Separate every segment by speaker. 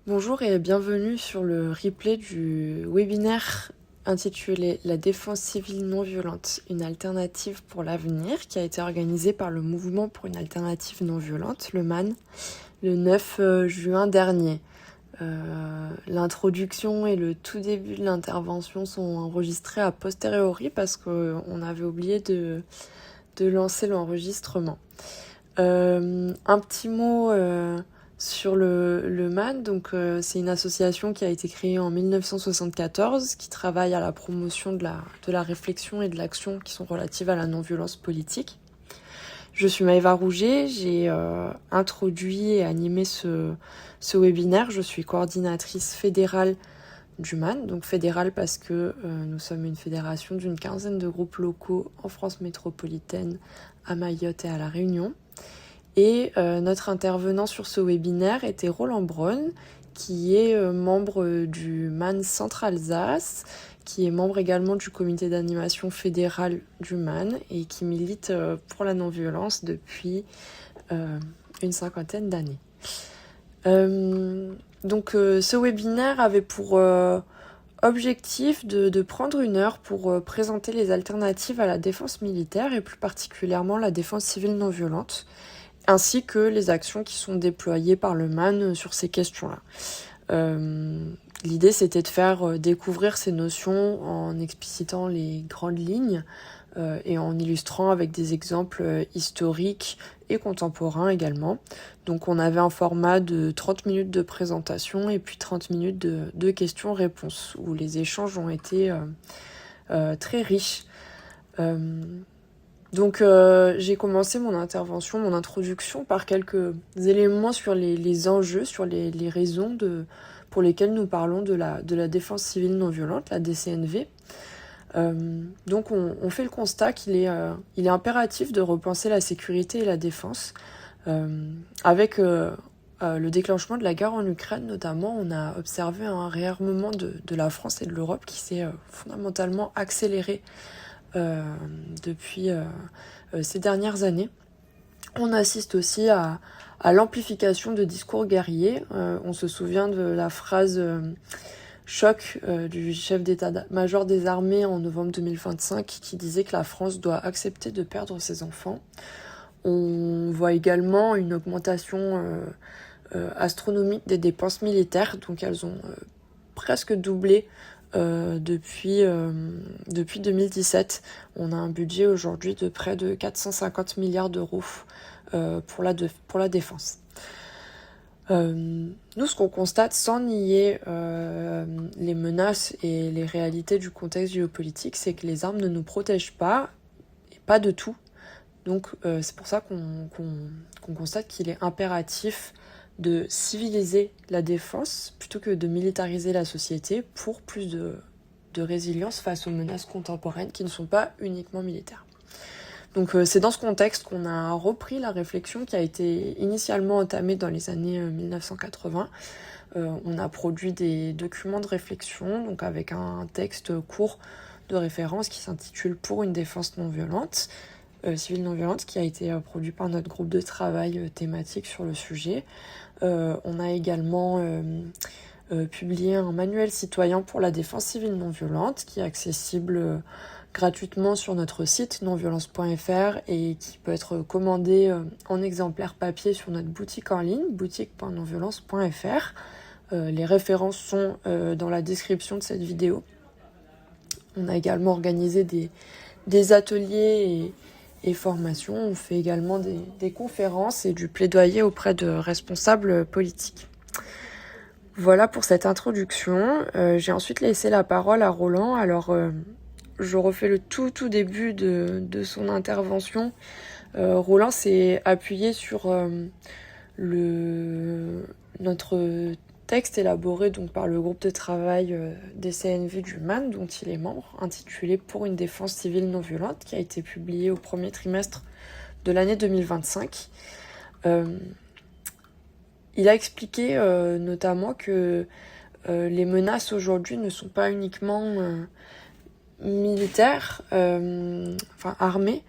Speaker 1: Bonjour et bienvenue sur le replay du webinaire intitulé La défense civile non violente, une alternative pour l'avenir, qui a été organisé par le Mouvement pour une alternative non violente, le MAN, le 9 juin dernier. L'introduction et le tout début de l'intervention sont enregistrés a posteriori parce qu'on avait oublié de lancer l'enregistrement. Un petit mot sur le MAN, donc c'est une association qui a été créée en 1974 qui travaille à la promotion de la réflexion et de l'action qui sont relatives à la non-violence politique. Je suis Maëva Rouget, j'ai introduit et animé ce webinaire. Je suis coordinatrice fédérale du MAN, donc fédérale parce que nous sommes une fédération d'une quinzaine de groupes locaux en France métropolitaine, à Mayotte et à La Réunion. Et notre intervenant sur ce webinaire était Roland Braun, qui est membre du MAN Centre-Alsace, qui est membre également du comité d'animation fédéral du MAN et qui milite pour la non-violence depuis une cinquantaine d'années. Donc ce webinaire avait pour objectif de prendre une heure pour présenter les alternatives à la défense militaire et plus particulièrement la défense civile non violente, ainsi que les actions qui sont déployées par le MAN sur ces questions-là. L'idée, c'était de faire découvrir ces notions en explicitant les grandes lignes et en illustrant avec des exemples historiques et contemporains également. Donc on avait un format de 30 minutes de présentation et puis 30 minutes de questions-réponses, où les échanges ont été très riches. Donc j'ai commencé mon introduction par quelques éléments sur les enjeux, sur les raisons pour lesquelles nous parlons de la défense civile non violente, la DCNV. Donc on fait le constat qu'il est impératif de repenser la sécurité et la défense. Avec le déclenchement de la guerre en Ukraine notamment, on a observé un réarmement de la France et de l'Europe qui s'est fondamentalement accéléré depuis ces dernières années. On assiste aussi à l'amplification de discours guerriers. On se souvient de la phrase choc du chef d'état-major des armées en novembre 2025 qui disait que la France doit accepter de perdre ses enfants. On voit également une augmentation astronomique des dépenses militaires, donc elles ont presque doublé depuis 2017. On a un budget aujourd'hui de près de 450 milliards d'euros pour la défense. Nous, ce qu'on constate sans nier les menaces et les réalités du contexte géopolitique, c'est que les armes ne nous protègent pas, et pas de tout. Donc c'est pour ça qu'on constate qu'il est impératif de civiliser la défense plutôt que de militariser la société pour plus de résilience face aux menaces contemporaines qui ne sont pas uniquement militaires. Donc c'est dans ce contexte qu'on a repris la réflexion qui a été initialement entamée dans les années 1980. On a produit des documents de réflexion, donc avec un texte court de référence qui s'intitule « Pour une défense non violente », civile non violente, qui a été produit par notre groupe de travail thématique sur le sujet. On a également publié un manuel citoyen pour la défense civile non violente qui est accessible gratuitement sur notre site nonviolence.fr et qui peut être commandé en exemplaire papier sur notre boutique en ligne, boutique.nonviolence.fr. Les références sont dans la description de cette vidéo. On a également organisé des ateliers et formations. On fait également des conférences et du plaidoyer auprès de responsables politiques. Voilà pour cette introduction. J'ai ensuite laissé la parole à Roland. Alors, je refais le tout début de son intervention. Roland s'est appuyé sur notre texte élaboré donc par le groupe de travail des CNV du MAN, dont il est membre, intitulé « Pour une défense civile non violente », qui a été publié au premier trimestre de l'année 2025. Il a expliqué notamment que les menaces aujourd'hui ne sont pas uniquement militaires, armées.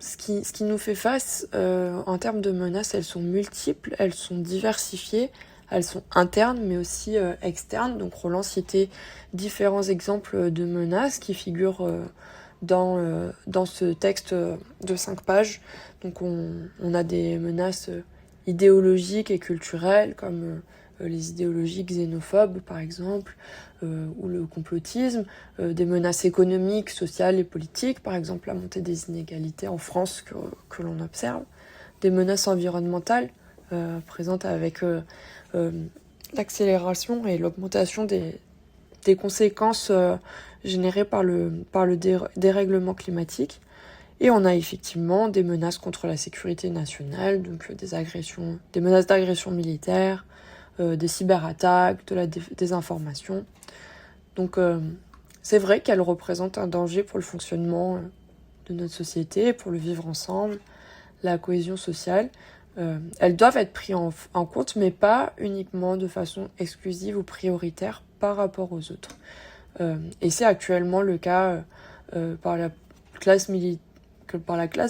Speaker 1: ce qui nous fait face en termes de menaces, elles sont multiples, elles sont diversifiées, elles sont internes mais aussi externes. Donc Roland citait différents exemples de menaces qui figurent dans ce texte de 5 pages. Donc on a des menaces idéologiques et culturelles comme les idéologies xénophobes par exemple, ou le complotisme, des menaces économiques, sociales et politiques, par exemple la montée des inégalités en France que l'on observe, des menaces environnementales présentes avec l'accélération et l'augmentation des conséquences générées par le dérèglement climatique. Et on a effectivement des menaces contre la sécurité nationale, donc des menaces d'agression militaire, des cyberattaques, de la désinformation. Donc c'est vrai qu'elles représentent un danger pour le fonctionnement de notre société, pour le vivre ensemble, la cohésion sociale. Elles doivent être prises en compte, mais pas uniquement de façon exclusive ou prioritaire par rapport aux autres. Et c'est actuellement le cas par la classe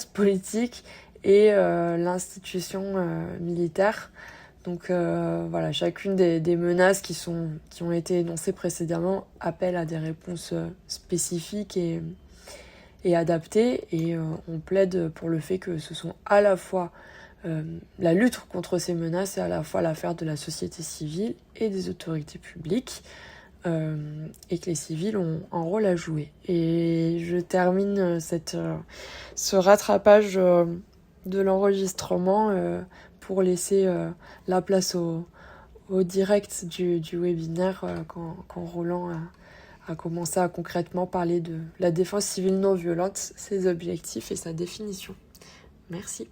Speaker 1: politique et l'institution militaire. Donc voilà, chacune des menaces qui ont été énoncées précédemment appelle à des réponses spécifiques et adaptées. Et on plaide pour le fait que ce sont à la fois la lutte contre ces menaces est à la fois l'affaire de la société civile et des autorités publiques, et que les civils ont un rôle à jouer. Et je termine ce rattrapage de l'enregistrement pour laisser la place au direct du webinaire quand Roland a commencé à concrètement parler de la défense civile non violente, ses objectifs et sa définition. Merci.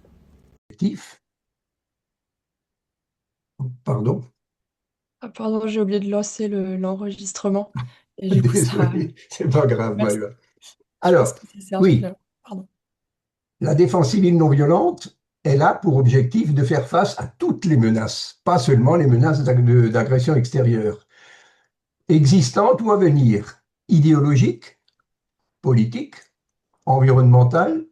Speaker 2: Pardon.
Speaker 1: Ah pardon, j'ai oublié de lancer l'enregistrement. Et du coup, ça...
Speaker 2: Désolé, c'est pas grave,
Speaker 1: Merci.
Speaker 2: Maëva.
Speaker 1: Je pense
Speaker 2: Alors,
Speaker 1: que ça sert
Speaker 2: oui,
Speaker 1: finalement. Pardon.
Speaker 2: la défense civile non violente, elle a pour objectif de faire face à toutes les menaces, pas seulement les menaces d'agression extérieure, existantes ou à venir, idéologiques, politiques, environnementales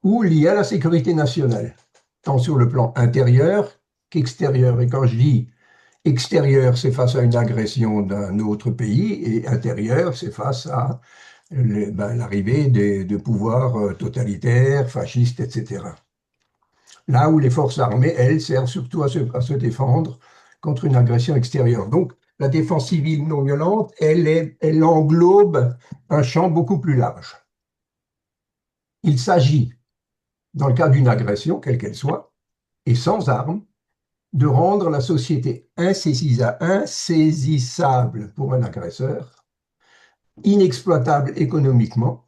Speaker 2: ou liées à la sécurité nationale, tant sur le plan intérieur qu'extérieur. Et quand je dis extérieur, c'est face à une agression d'un autre pays, et intérieur, c'est face à l'arrivée de pouvoirs totalitaires, fascistes, etc. Là où les forces armées, elles, servent surtout à se défendre contre une agression extérieure. Donc, la défense civile non violente, elle englobe un champ beaucoup plus large. Il s'agit, dans le cas d'une agression, quelle qu'elle soit, et sans armes, de rendre la société insaisissable pour un agresseur, inexploitable économiquement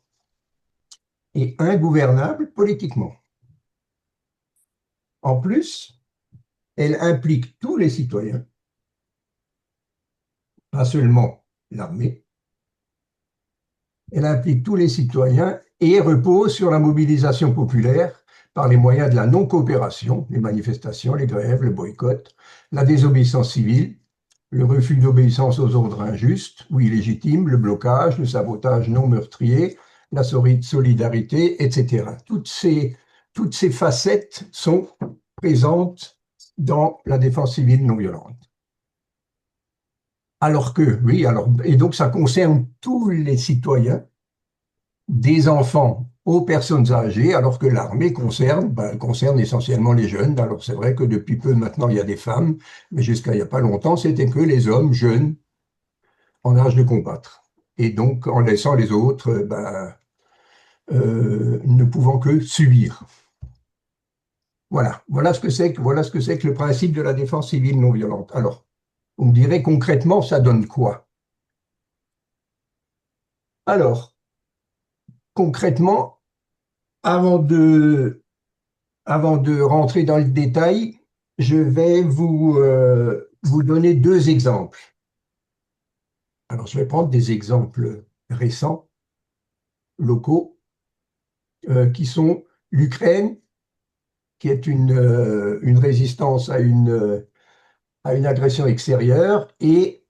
Speaker 2: et ingouvernable politiquement. En plus, elle implique tous les citoyens, pas seulement l'armée, elle implique tous les citoyens et repose sur la mobilisation populaire par les moyens de la non-coopération, les manifestations, les grèves, le boycott, la désobéissance civile, le refus d'obéissance aux ordres injustes ou illégitimes, le blocage, le sabotage non meurtrier, la solidarité, etc. Toutes ces facettes sont présentes dans la défense civile non violente. Et donc ça concerne tous les citoyens, des enfants aux personnes âgées, alors que l'armée concerne essentiellement les jeunes. Alors c'est vrai que depuis peu maintenant il y a des femmes, mais jusqu'à il n'y a pas longtemps c'était que les hommes jeunes en âge de combattre. Et donc en laissant les autres ne pouvant que subir. Voilà ce que c'est que le principe de la défense civile non violente. Alors, on me dirait concrètement, ça donne quoi? Alors, concrètement, avant de rentrer dans le détail, je vais vous donner deux exemples. Alors, je vais prendre des exemples récents, locaux, qui sont l'Ukraine, qui est une résistance à une agression extérieure, et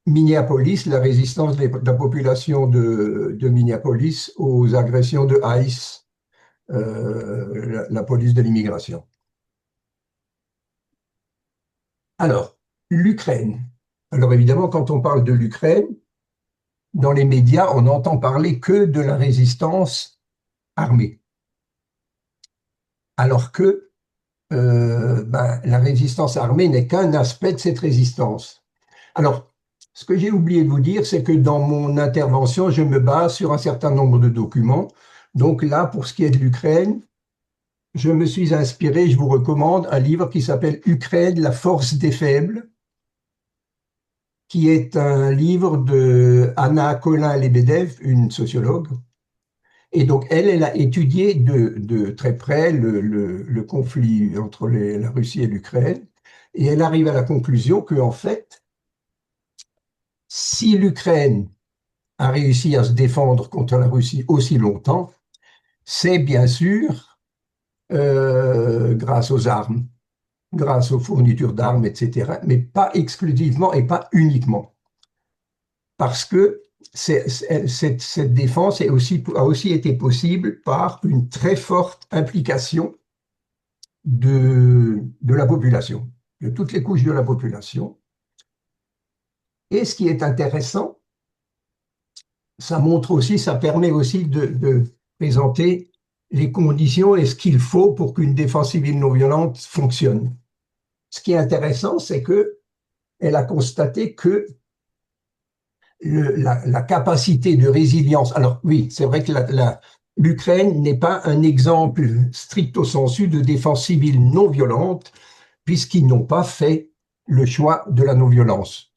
Speaker 2: Minneapolis, la résistance de la population de Minneapolis aux agressions de ICE, la police de l'immigration. Alors, l'Ukraine. Alors évidemment, quand on parle de l'Ukraine, dans les médias, on n'entend parler que de la résistance armée. Alors que la résistance armée n'est qu'un aspect de cette résistance. Alors, ce que j'ai oublié de vous dire, c'est que dans mon intervention, je me base sur un certain nombre de documents. Donc là, pour ce qui est de l'Ukraine, je me suis inspiré, je vous recommande un livre qui s'appelle Ukraine, la force des faibles, qui est un livre de Anna Colin-Lebedev, une sociologue. Et donc, elle a étudié de très près le conflit entre la Russie et l'Ukraine. Et elle arrive à la conclusion qu'en fait, si l'Ukraine a réussi à se défendre contre la Russie aussi longtemps, c'est bien sûr grâce aux armes, grâce aux fournitures d'armes, etc., mais pas exclusivement et pas uniquement. Parce que cette défense a aussi été possible par une très forte implication de la population, de toutes les couches de la population. Et ce qui est intéressant, ça permet aussi de présenter les conditions et ce qu'il faut pour qu'une défense civile non violente fonctionne. Ce qui est intéressant, c'est qu'elle a constaté que la capacité de résilience. Alors oui, c'est vrai que l'Ukraine n'est pas un exemple stricto sensu de défense civile non violente, puisqu'ils n'ont pas fait le choix de la non-violence.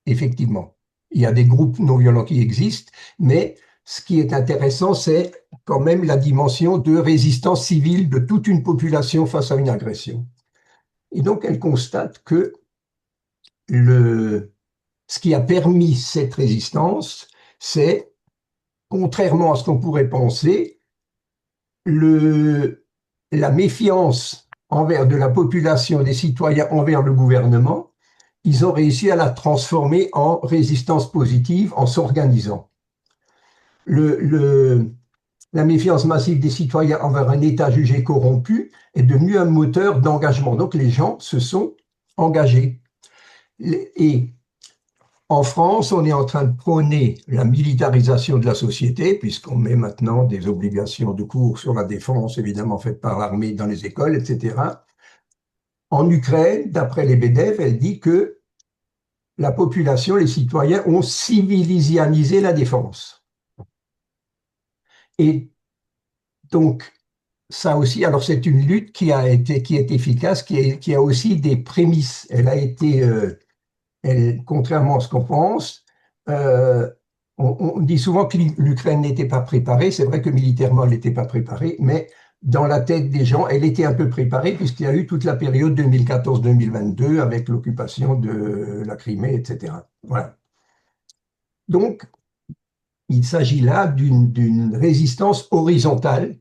Speaker 2: Effectivement, il y a des groupes non violents qui existent, mais ce qui est intéressant, c'est quand même la dimension de résistance civile de toute une population face à une agression. Et donc, elle constate que ce qui a permis cette résistance, c'est, contrairement à ce qu'on pourrait penser, la méfiance de la population, des citoyens envers le gouvernement, ils ont réussi à la transformer en résistance positive en s'organisant. La méfiance massive des citoyens envers un État jugé corrompu est devenue un moteur d'engagement. Donc les gens se sont engagés. Et en France, on est en train de prôner la militarisation de la société, puisqu'on met maintenant des obligations de cours sur la défense, évidemment faites par l'armée dans les écoles, etc. En Ukraine, d'après Lebedev, elle dit que la population, les citoyens ont civilisianisé la défense. Et donc, ça aussi, alors c'est une lutte qui est efficace, qui a aussi des prémices. Elle a été contrairement à ce qu'on pense, on dit souvent que l'Ukraine n'était pas préparée. C'est vrai que militairement, elle n'était pas préparée, mais dans la tête des gens, elle était un peu préparée puisqu'il y a eu toute la période 2014-2022 avec l'occupation de la Crimée, etc. Voilà. Donc, il s'agit là d'une résistance horizontale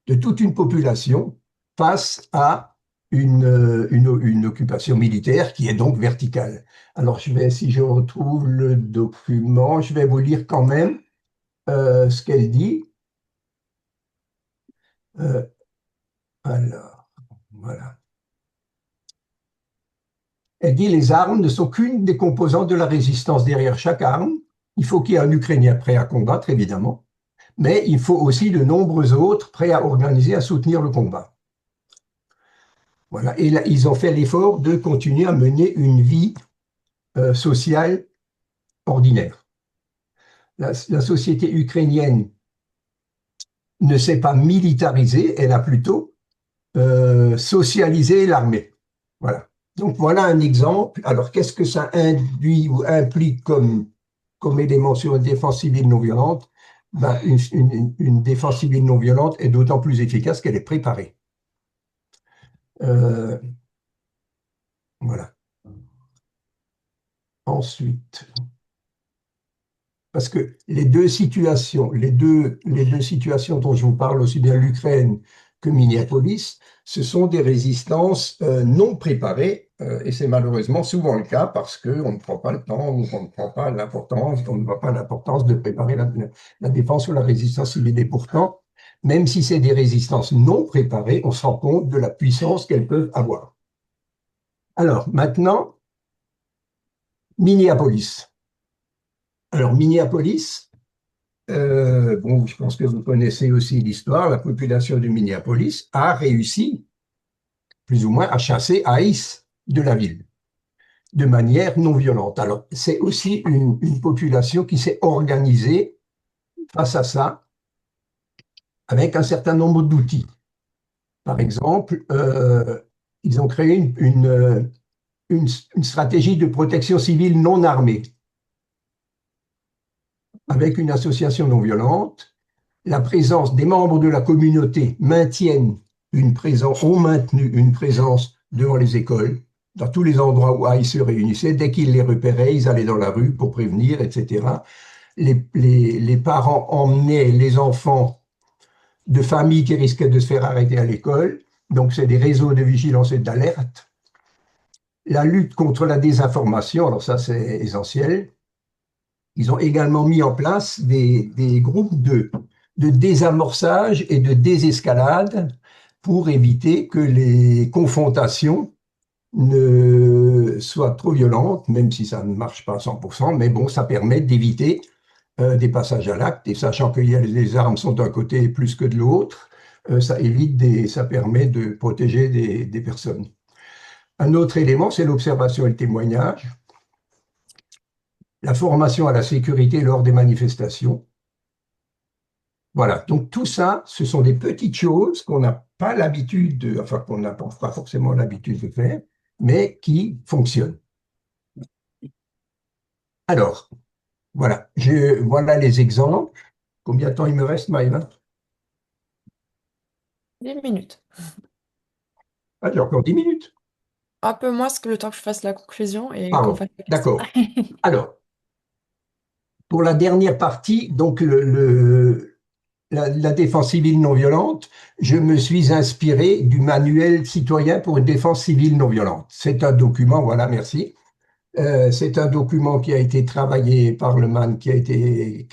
Speaker 2: de toute une population face à une occupation militaire qui est donc verticale. Alors, si je retrouve le document, je vais vous lire quand même ce qu'elle dit. Alors, voilà. Elle dit: les armes ne sont qu'une des composantes de la résistance. Derrière chaque arme, il faut qu'il y ait un Ukrainien prêt à combattre, évidemment, mais il faut aussi de nombreux autres prêts à organiser, à soutenir le combat. Voilà. Et là, ils ont fait l'effort de continuer à mener une vie sociale ordinaire. La société ukrainienne ne s'est pas militarisée, elle a plutôt socialisé l'armée. Voilà. Donc voilà un exemple. Alors qu'est-ce que ça induit ou implique comme élément sur une défense civile non violente? Une défense civile non violente est d'autant plus efficace qu'elle est préparée. Voilà. Ensuite, parce que les deux situations dont je vous parle, aussi bien l'Ukraine que Minneapolis, ce sont des résistances non préparées, et c'est malheureusement souvent le cas parce qu'on ne prend pas le temps, ou on ne prend pas l'importance, on ne voit pas l'importance de préparer la défense ou la résistance civile. Et pourtant, même si c'est des résistances non préparées, on se rend compte de la puissance qu'elles peuvent avoir. Alors maintenant, Minneapolis. Alors Minneapolis, bon, je pense que vous connaissez aussi l'histoire, la population de Minneapolis a réussi, plus ou moins, à chasser ICE de la ville, de manière non violente. Alors, c'est aussi une population qui s'est organisée face à ça, avec un certain nombre d'outils. Par exemple, ils ont créé une stratégie de protection civile non armée, avec une association non violente. La présence des membres de la communauté ont maintenu une présence devant les écoles, dans tous les endroits où ils se réunissaient. Dès qu'ils les repéraient, ils allaient dans la rue pour prévenir, etc. Les parents emmenaient les enfants de familles qui risquaient de se faire arrêter à l'école. Donc, c'est des réseaux de vigilance et d'alerte. La lutte contre la désinformation, alors ça, c'est essentiel. Ils ont également mis en place des groupes de désamorçage et de désescalade pour éviter que les confrontations ne soient trop violentes, même si ça ne marche pas à 100%, mais bon, ça permet d'éviter des passages à l'acte, et sachant que les armes sont d'un côté plus que de l'autre, ça permet de protéger des personnes. Un autre élément, c'est l'observation et le témoignage, la formation à la sécurité lors des manifestations. Voilà, donc tout ça, ce sont des petites choses qu'on n'a pas l'habitude enfin qu'on n'a pas forcément l'habitude de faire, mais qui fonctionnent. Alors, voilà les exemples. Combien de temps il me reste, Maëva?
Speaker 1: 10 minutes.
Speaker 2: Ah, j'ai encore 10 minutes.
Speaker 1: Un peu moins que le temps que je fasse la conclusion et qu'on
Speaker 2: Pardon,
Speaker 1: fasse la question.
Speaker 2: d'accord. Alors, pour la dernière partie, donc la défense civile non violente, je me suis inspiré du manuel citoyen pour une défense civile non violente. C'est un document, voilà, merci. C'est un document qui a été travaillé par le MAN, qui a été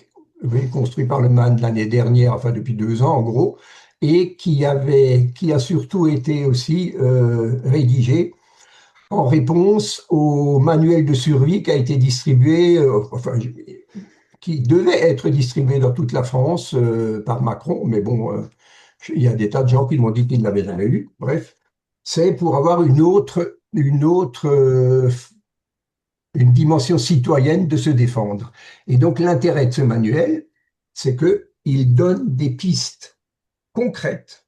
Speaker 2: construit par le MAN l'année dernière, enfin depuis 2 ans en gros, et qui a surtout été aussi rédigé en réponse au manuel de survie qui a été distribué, qui devait être distribué dans toute la France par Macron, mais bon, il y a des tas de gens qui m'ont dit qu'ils ne l'avaient jamais lu. Bref, c'est pour avoir une dimension citoyenne de se défendre. Et donc l'intérêt de ce manuel, c'est qu'il donne des pistes concrètes,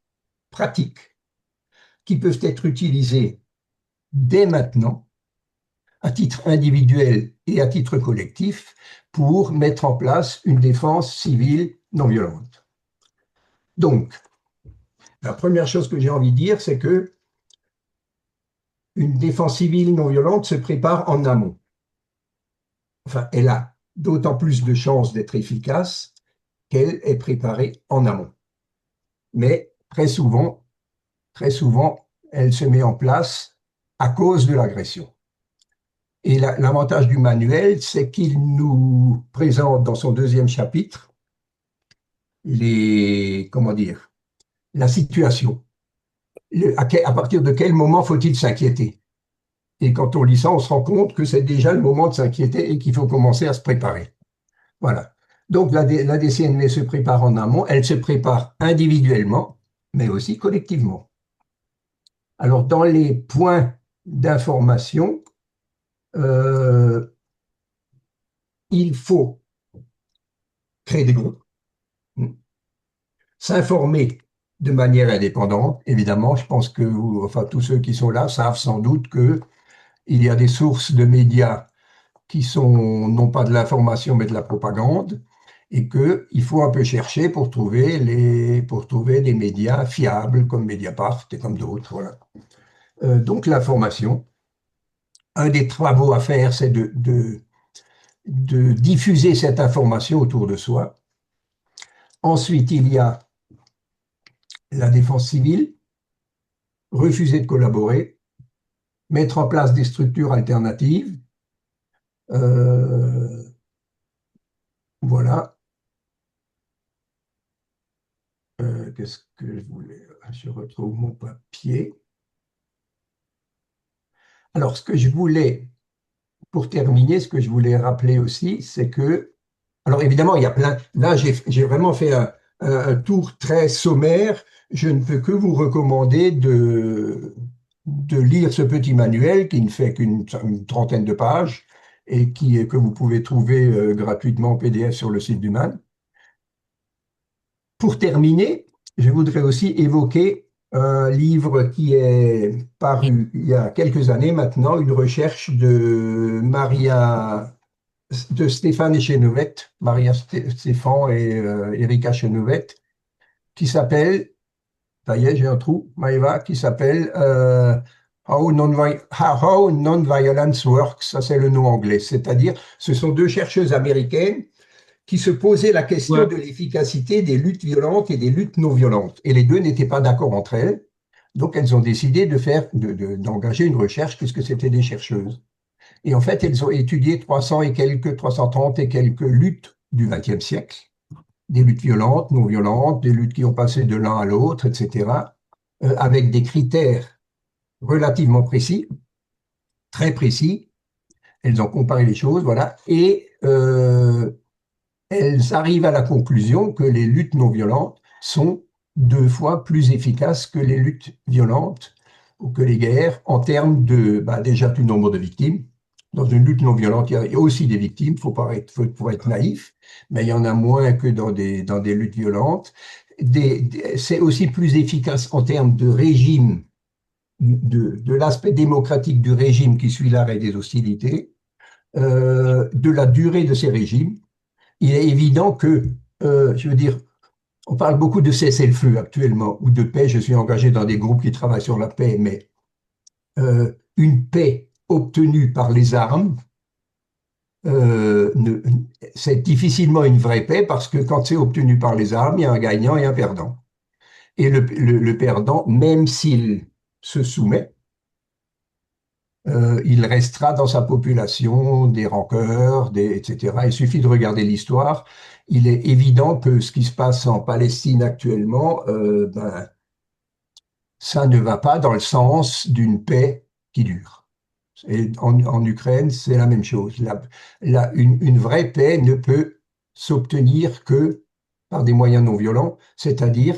Speaker 2: pratiques, qui peuvent être utilisées dès maintenant, à titre individuel et à titre collectif, pour mettre en place une défense civile non violente. Donc, la première chose que j'ai envie de dire, c'est que une défense civile non violente se prépare en amont. Enfin, elle a d'autant plus de chances d'être efficace qu'elle est préparée en amont. Mais très souvent, elle se met en place à cause de l'agression. Et l'avantage du manuel, c'est qu'il nous présente dans son deuxième chapitre comment dire, la situation. À partir de quel moment faut-il s'inquiéter? Et quand on lit ça, on se rend compte que c'est déjà le moment de s'inquiéter et qu'il faut commencer à se préparer. Voilà. Donc la DCNV se prépare en amont, elle se prépare individuellement, mais aussi collectivement. Alors dans les points d'information, euh, il faut créer des groupes, s'informer de manière indépendante. Évidemment, je pense que enfin, tous ceux qui sont là savent sans doute qu'il y a des sources de médias qui sont non pas de l'information mais de la propagande, et qu'il faut un peu chercher pour trouver des médias fiables comme Mediapart et comme d'autres. Voilà. Donc l'information, un des travaux à faire, c'est de diffuser cette information autour de soi. Ensuite, il y a la défense civile, refuser de collaborer, mettre en place des structures alternatives. Voilà. Qu'est-ce que je voulais? Je retrouve mon papier. Alors, ce que je voulais, pour terminer, ce que je voulais rappeler aussi, c'est que, alors évidemment, il y a plein, là, j'ai vraiment fait un tour très sommaire. Je ne peux que vous recommander de lire ce petit manuel qui ne fait qu'une trentaine de pages et que vous pouvez trouver gratuitement en PDF sur le site du MAN. Pour terminer, je voudrais aussi évoquer un livre qui est paru il y a quelques années maintenant, une recherche de Stéphane Echenevette, Stéphane et Erika Chenevette, qui s'appelle, ça y est, j'ai un trou, Maëva, qui s'appelle How Non-Violence Works, ça c'est le nom anglais, c'est-à-dire ce sont deux chercheuses américaines qui se posaient la question
Speaker 3: Ouais.
Speaker 2: de l'efficacité des luttes violentes et des luttes non violentes. Et les deux n'étaient pas d'accord entre elles. Donc, elles ont décidé d'engager une recherche puisque c'était des chercheuses. Et en fait, elles ont étudié 330 et quelques luttes du XXe siècle, des luttes violentes, non violentes, des luttes qui ont passé de l'un à l'autre, etc., avec des critères relativement précis, très précis. Elles ont comparé les choses, voilà. Et elles arrivent à la conclusion que les luttes non violentes sont 2 fois plus efficaces que les luttes violentes ou que les guerres en termes déjà du nombre de victimes. Dans une lutte non violente, il y a aussi des victimes, faut être naïf, mais il y en a moins que dans des luttes violentes. C'est aussi plus efficace en termes de régime, de l'aspect démocratique du régime qui suit l'arrêt des hostilités, de la durée de ces régimes. Il est évident que, je veux dire, on parle beaucoup de cessez-le-feu actuellement, ou de paix. Je suis engagé dans des groupes qui travaillent sur la paix, mais une paix obtenue par les armes, ne- c'est difficilement une vraie paix parce que quand c'est obtenu par les armes, il y a un gagnant et un perdant. Et le perdant, même s'il se soumet, il restera dans sa population des rancœurs, etc. Il suffit de regarder l'histoire. Il est évident que ce qui se passe en Palestine actuellement, ça ne va pas dans le sens d'une paix qui dure. Et en Ukraine, c'est la même chose. Une vraie paix ne peut s'obtenir que par des moyens non violents, c'est-à-dire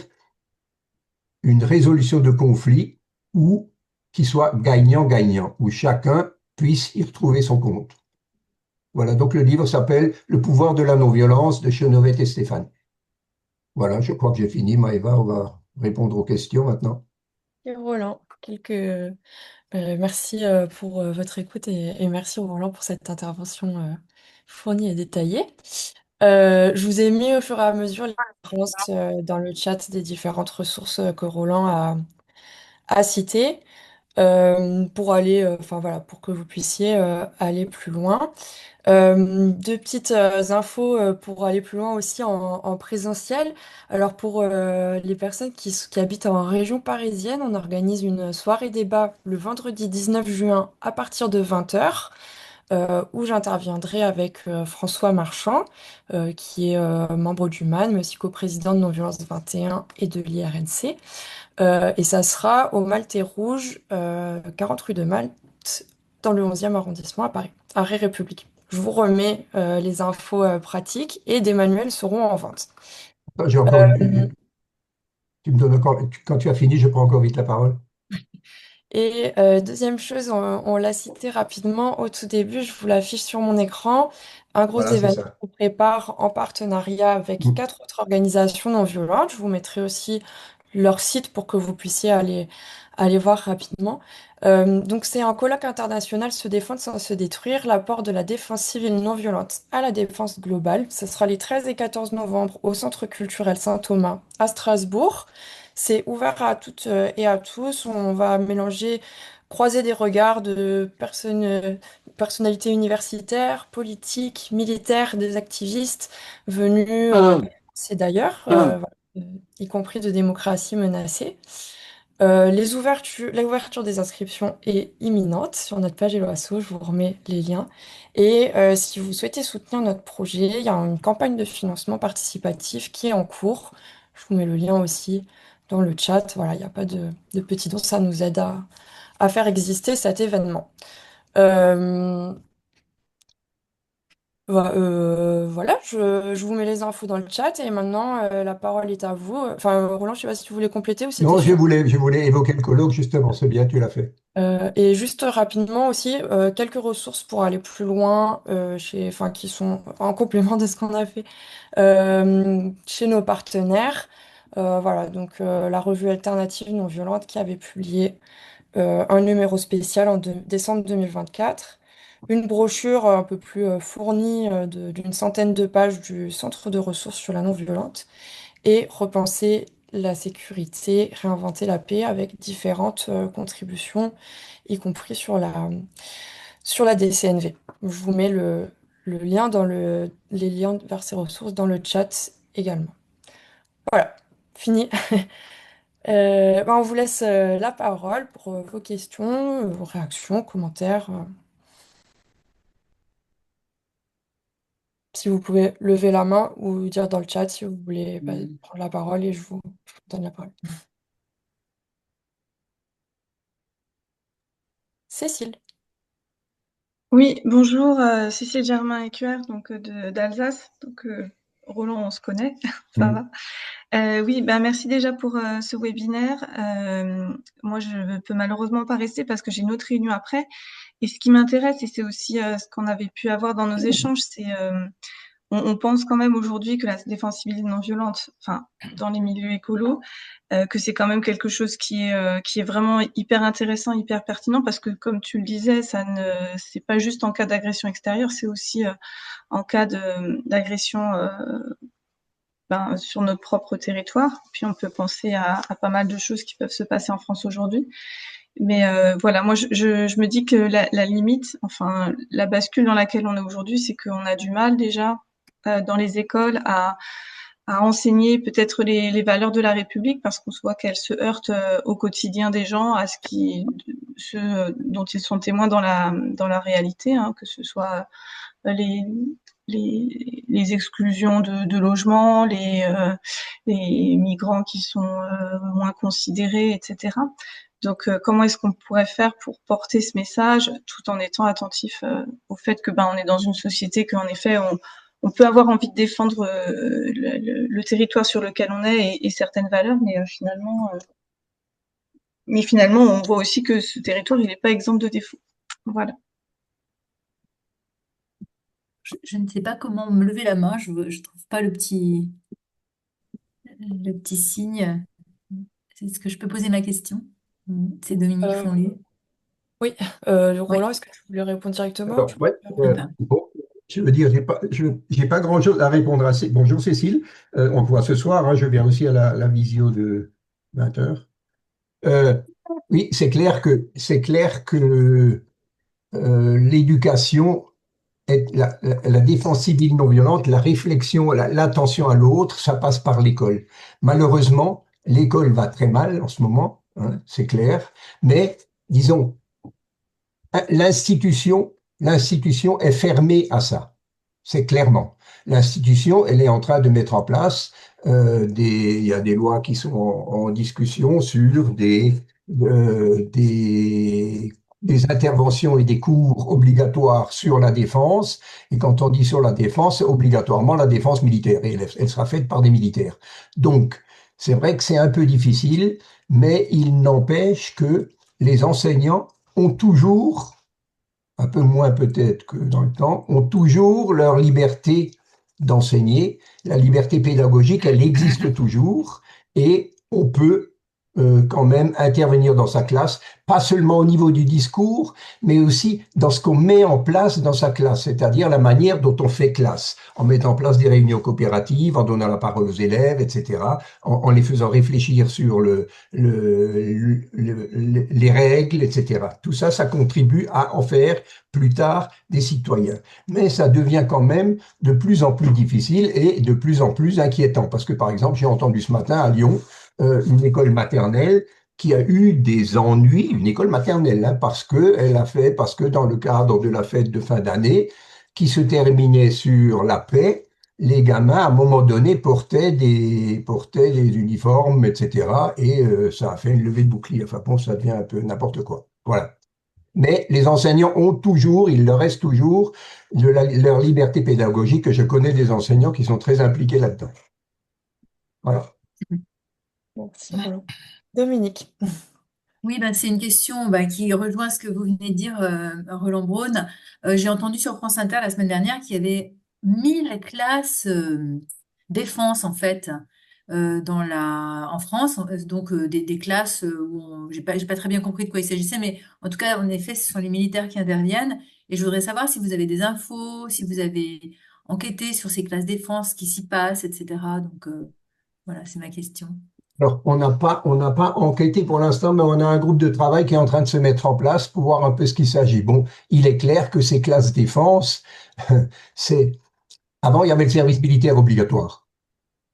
Speaker 2: une résolution de conflit où qui soit gagnant-gagnant, où chacun puisse y retrouver son compte. Voilà, donc le livre s'appelle Le pouvoir de la non-violence de Chenoweth et Stéphane. Voilà, je crois que j'ai fini, Maëva, on va répondre aux questions maintenant.
Speaker 1: Et Roland, merci pour votre écoute et merci Roland pour cette intervention fournie et détaillée. Je vous ai mis au fur et à mesure les références dans le chat des différentes ressources que Roland a citées pour aller, enfin voilà, pour que vous puissiez aller plus loin. Deux petites infos pour aller plus loin aussi en présentiel. Alors pour les personnes qui habitent en région parisienne, on organise une soirée débat le vendredi 19 juin à partir de 20h, où j'interviendrai avec François Marchand, qui est membre du MAN, mais aussi coprésident de Non-Violence 21 et de l'IRNC. Et ça sera au Malte et Rouge, 40 rue de Malte, dans le 11e arrondissement à Paris, Arrêt République. Je vous remets les infos pratiques et des manuels seront en vente.
Speaker 2: J'ai encore tu me donnes encore, quand tu as fini, je prends encore vite la parole.
Speaker 1: Et deuxième chose, on l'a cité rapidement au tout début, je vous l'affiche sur mon écran, un gros
Speaker 2: Voilà, c'est
Speaker 1: événement
Speaker 2: ça.
Speaker 1: qu'on prépare en partenariat avec
Speaker 2: Mm.
Speaker 1: 4 autres organisations non violentes. Je vous mettrai aussi leur site pour que vous puissiez aller voir rapidement. Donc c'est un colloque international Se défendre sans se détruire, l'apport de la défense civile non violente à la défense globale. Ce sera les 13 et 14 novembre au Centre culturel Saint-Thomas à Strasbourg. C'est ouvert à toutes et à tous. On va mélanger, croiser des regards de personnes, personnalités universitaires, politiques, militaires, des activistes venus, c'est d'ailleurs, voilà, y compris de démocratie menacée. L'ouverture des inscriptions est imminente sur notre page Helloasso, je vous remets les liens. Et si vous souhaitez soutenir notre projet, il y a une campagne de financement participatif qui est en cours. Je vous mets le lien aussi dans le chat. Voilà, il n'y a pas de petits dons, ça nous aide à faire exister cet événement. Euh, voilà, je vous mets les infos dans le chat et maintenant la parole est à vous. Enfin, Roland, je sais pas si tu voulais compléter ou c'était
Speaker 2: Non,
Speaker 1: sûr.
Speaker 2: je voulais évoquer le colloque, justement, c'est bien, tu l'as fait.
Speaker 1: Et juste rapidement aussi, quelques ressources pour aller plus loin, enfin, qui sont en complément de ce qu'on a fait chez nos partenaires. Voilà, donc la revue Alternative Non Violente qui avait publié un numéro spécial en décembre 2024, une brochure un peu plus fournie d'une centaine de pages du Centre de ressources sur la non-violente et repenser la sécurité, réinventer la paix avec différentes contributions, y compris sur la DCNV. Je vous mets le lien les liens vers ces ressources dans le chat également. Voilà, fini. On vous laisse la parole pour vos questions, vos réactions, commentaires. Si vous pouvez lever la main ou dire dans le chat si vous voulez prendre la parole et je vous donne la parole. Cécile.
Speaker 3: Oui, bonjour, Cécile Germain-Écuer, donc d'Alsace. Donc Roland, on se connaît, ça
Speaker 2: Mm.
Speaker 3: va. Oui, bah merci déjà pour ce webinaire. Moi, je ne peux malheureusement pas rester parce que j'ai une autre réunion après. Et ce qui m'intéresse, et c'est aussi ce qu'on avait pu avoir dans nos échanges, c'est on pense quand même aujourd'hui que la défense civile non violente, enfin dans les milieux écolos, que c'est quand même quelque chose qui est vraiment hyper intéressant, hyper pertinent, parce que comme tu le disais, c'est pas juste en cas d'agression extérieure, c'est aussi en cas d'agression sur notre propre territoire. Puis on peut penser à pas mal de choses qui peuvent se passer en France aujourd'hui. Mais voilà, moi je me dis que la limite, enfin la bascule dans laquelle on est aujourd'hui, c'est qu'on a du mal déjà dans les écoles à enseigner peut-être les valeurs de la République parce qu'on se voit qu'elles se heurtent au quotidien des gens, à ce dont ils sont témoins dans la réalité, hein, que ce soit les les exclusions de logements, les migrants qui sont moins considérés, etc. Donc, comment est-ce qu'on pourrait faire pour porter ce message tout en étant attentif au fait que on est dans une société qu'en effet on peut avoir envie de défendre le territoire sur lequel on est et certaines valeurs, mais finalement on voit aussi que ce territoire il n'est pas exempt de défauts. Voilà.
Speaker 4: Je ne sais pas comment me lever la main, je ne trouve pas le petit signe. Est-ce que je peux poser ma question? C'est Dominique
Speaker 1: Euh,
Speaker 4: Fonlu.
Speaker 1: oui,
Speaker 4: Oui,
Speaker 1: Roland, est-ce que tu voulais répondre directement ou
Speaker 2: Alors,
Speaker 1: tu
Speaker 2: ouais,
Speaker 1: préfères.
Speaker 2: bon, je veux dire, j'ai pas grand-chose à répondre à Bonjour Cécile. On te voit ce soir, hein, je viens aussi à la visio de 20 heures. Oui, c'est clair que l'éducation la défense civile non violente, la réflexion, l'attention à l'autre, ça passe par l'école. Malheureusement, l'école va très mal en ce moment, hein, c'est clair, mais disons, l'institution est fermée à ça. C'est clairement. L'institution, elle est en train de mettre en place il y a des lois qui sont en discussion sur des interventions et des cours obligatoires sur la défense. Et quand on dit sur la défense, c'est obligatoirement la défense militaire. Et elle sera faite par des militaires. Donc, c'est vrai que c'est un peu difficile, mais il n'empêche que les enseignants ont toujours, un peu moins peut-être que dans le temps, ont toujours leur liberté d'enseigner. La liberté pédagogique, elle existe toujours et on peut quand même intervenir dans sa classe, pas seulement au niveau du discours, mais aussi dans ce qu'on met en place dans sa classe, c'est-à-dire la manière dont on fait classe, en mettant en place des réunions coopératives, en donnant la parole aux élèves, etc., en les faisant réfléchir sur les règles, etc. Tout ça, ça contribue à en faire plus tard des citoyens. Mais ça devient quand même de plus en plus difficile et de plus en plus inquiétant. Parce que, par exemple, j'ai entendu ce matin à Lyon une école maternelle qui a eu des ennuis, une école maternelle, hein, parce que dans le cadre de la fête de fin d'année, qui se terminait sur la paix, les gamins, à un moment donné, portaient des uniformes, etc. Et ça a fait une levée de bouclier. Enfin bon, ça devient un peu n'importe quoi. Voilà. Mais les enseignants ont toujours, il leur reste toujours leur liberté pédagogique. Je connais des enseignants qui sont très impliqués là-dedans. Voilà.
Speaker 1: Merci, Roland. Dominique.
Speaker 4: Oui, bah, c'est une question bah, qui rejoint ce que vous venez de dire, Roland Braun. J'ai entendu sur France Inter la semaine dernière qu'il y avait 1000 classes défense, en fait, en France. Donc, des classes où j'ai pas très bien compris de quoi il s'agissait, mais en tout cas, en effet, ce sont les militaires qui interviennent. Et je voudrais savoir si vous avez des infos, si vous avez enquêté sur ces classes défense, ce qui s'y passe, etc. Donc, voilà, c'est ma question.
Speaker 2: Alors, on n'a pas enquêté pour l'instant, mais on a un groupe de travail qui est en train de se mettre en place pour voir un peu ce qu'il s'agit. Bon, il est clair que ces classes défense, c'est, avant, il y avait le service militaire obligatoire.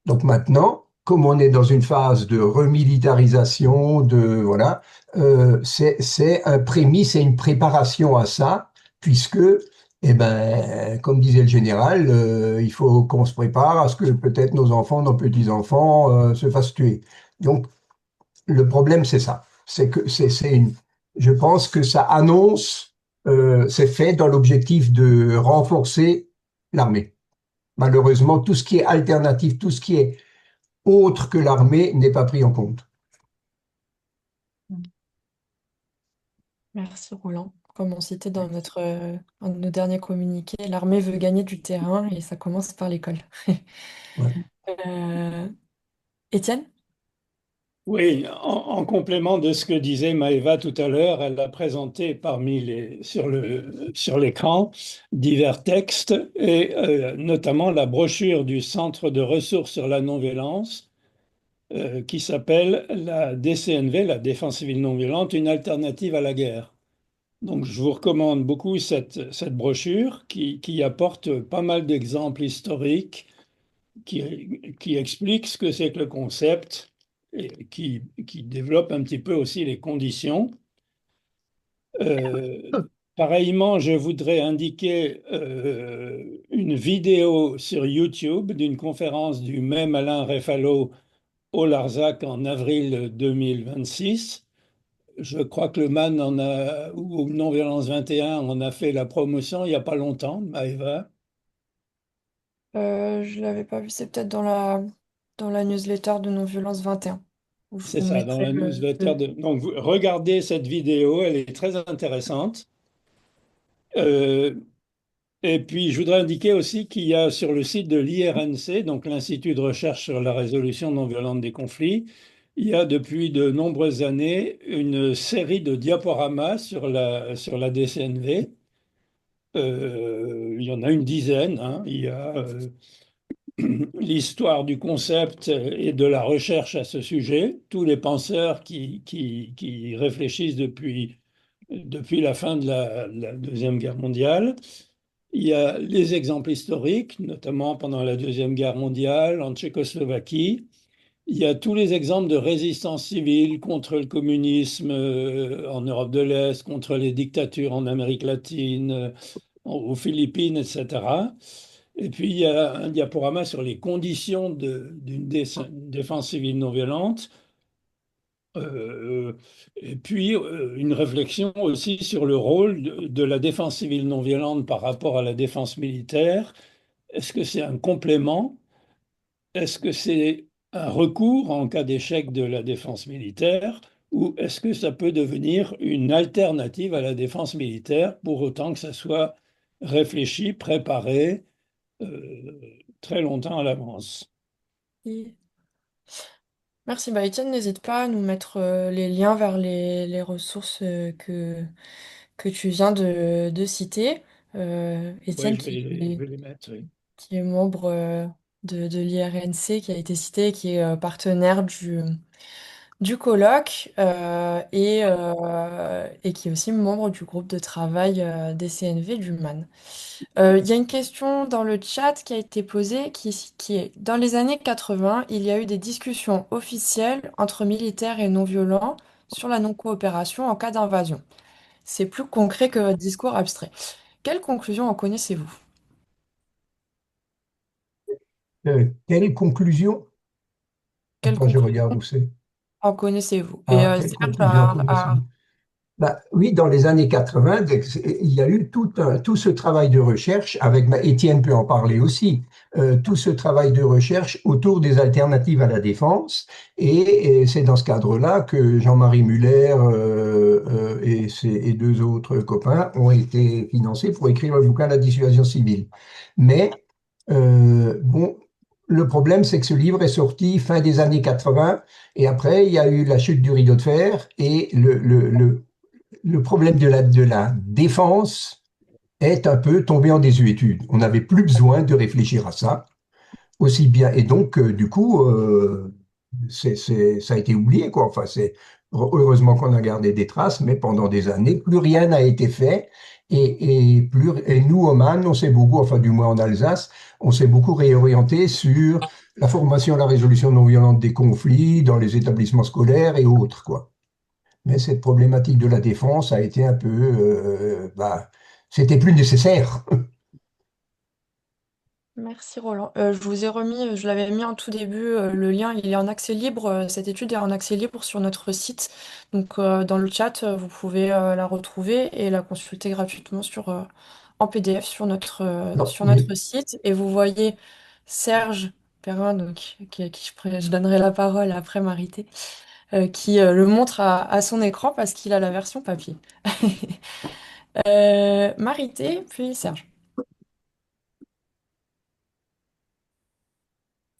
Speaker 2: Donc maintenant, comme on est dans une phase de remilitarisation, voilà, c'est un prémisse et une préparation à ça, puisque, eh ben, comme disait le général, il faut qu'on se prépare à ce que peut-être nos enfants, nos petits-enfants, se fassent tuer. Donc, le problème, c'est ça. C'est que je pense que ça annonce, c'est fait dans l'objectif de renforcer l'armée. Malheureusement, tout ce qui est alternatif, tout ce qui est autre que l'armée n'est pas pris en compte.
Speaker 1: Merci, Roland. Comme on citait dans un de nos derniers communiqués, l'armée veut gagner du terrain et ça commence par l'école.
Speaker 2: Ouais.
Speaker 1: Euh, Étienne?
Speaker 5: Oui, en complément de ce que disait Maëva tout à l'heure, elle a présenté sur l'écran divers textes et notamment la brochure du Centre de ressources sur la non-violence qui s'appelle la DCNV, la Défense civile non-violente, une alternative à la guerre. Donc je vous recommande beaucoup cette brochure qui apporte pas mal d'exemples historiques qui explique ce que c'est que le concept et qui développe un petit peu aussi les conditions. Euh, Pareillement, je voudrais indiquer une vidéo sur YouTube d'une conférence du même Alain Refalo au Larzac en avril 2026. Je crois que le MAN ou Non-Violence 21 en a fait la promotion il n'y a pas longtemps, Maëva.
Speaker 1: Je l'avais pas vu, c'est peut-être dans la newsletter de Non-Violence 21, où je
Speaker 5: C'est
Speaker 1: vous
Speaker 5: ça, dans
Speaker 1: mettrai
Speaker 5: la newsletter de... Donc, regardez cette vidéo, elle est très intéressante. Euh, et puis, je voudrais indiquer aussi qu'il y a sur le site de l'IRNC, donc l'Institut de recherche sur la résolution non violente des conflits, il y a depuis de nombreuses années une série de diaporamas sur la DCNV. Il y en a une dizaine, hein. Il y a l'histoire du concept et de la recherche à ce sujet, tous les penseurs qui réfléchissent depuis la fin de la Deuxième Guerre mondiale. Il y a les exemples historiques, notamment pendant la Deuxième Guerre mondiale, en Tchécoslovaquie. Il y a tous les exemples de résistance civile contre le communisme en Europe de l'Est, contre les dictatures en Amérique latine, aux Philippines, etc. Et puis, il y a un diaporama sur les conditions d'une défense civile non violente. Euh, et puis, une réflexion aussi sur le rôle de la défense civile non violente par rapport à la défense militaire. Est-ce que c'est un complément? Est-ce que c'est un recours en cas d'échec de la défense militaire? Ou est-ce que ça peut devenir une alternative à la défense militaire pour autant que ça soit réfléchi, préparé très longtemps à l'avance?
Speaker 1: Et- Merci. Bah, Étienne, n'hésite pas à nous mettre les liens vers les ressources que tu viens de citer.
Speaker 5: Oui,
Speaker 1: Étienne,
Speaker 5: je vais les mettre. Oui.
Speaker 1: qui est membre de l'IRNC, qui a été cité, qui est partenaire du colloque et qui est aussi membre du groupe de travail des CNV du MAN. Il y a une question dans le chat qui a été posée qui est, dans les années 80, il y a eu des discussions officielles entre militaires et non-violents sur la non-coopération en cas d'invasion. C'est plus concret que votre discours abstrait. Quelles conclusions en connaissez-vous?
Speaker 2: Quelle conclusion?
Speaker 1: Quelle
Speaker 2: Attends, je
Speaker 1: conclusion
Speaker 2: regarde où c'est.
Speaker 1: en connaissez-vous? Et
Speaker 2: Ah, quelle
Speaker 1: Serge
Speaker 2: conclusion connaissez-vous? Bah, oui, dans les années 80, il y a eu tout ce travail de recherche, Étienne peut en parler aussi, tout ce travail de recherche autour des alternatives à la défense. Et c'est dans ce cadre-là que Jean-Marie Muller et deux autres copains ont été financés pour écrire le bouquin La dissuasion civile. Mais, bon, le problème, c'est que ce livre est sorti fin des années 80, et après, il y a eu la chute du rideau de fer, et le problème de la défense est un peu tombé en désuétude. On n'avait plus besoin de réfléchir à ça aussi bien. Et donc, du coup, ça a été oublié, quoi. Enfin, heureusement qu'on a gardé des traces, mais pendant des années, plus rien n'a été fait. Et nous, Oman, on s'est beaucoup, enfin, du moins en Alsace, on s'est beaucoup réorienté sur la formation et la résolution non violente des conflits dans les établissements scolaires et autres, quoi. Mais cette problématique de la défense a été un peu, c'était plus nécessaire.
Speaker 1: Merci Roland. Je vous ai remis, je l'avais mis en tout début, le lien, il est en accès libre, cette étude est en accès libre sur notre site. Donc dans le chat, vous pouvez la retrouver et la consulter gratuitement en PDF
Speaker 2: Non,
Speaker 1: sur notre site. Et vous voyez Serge Perrin, donc, à qui je donnerai la parole après Marité, qui le montre à son écran parce qu'il a la version papier. Marité, puis Serge.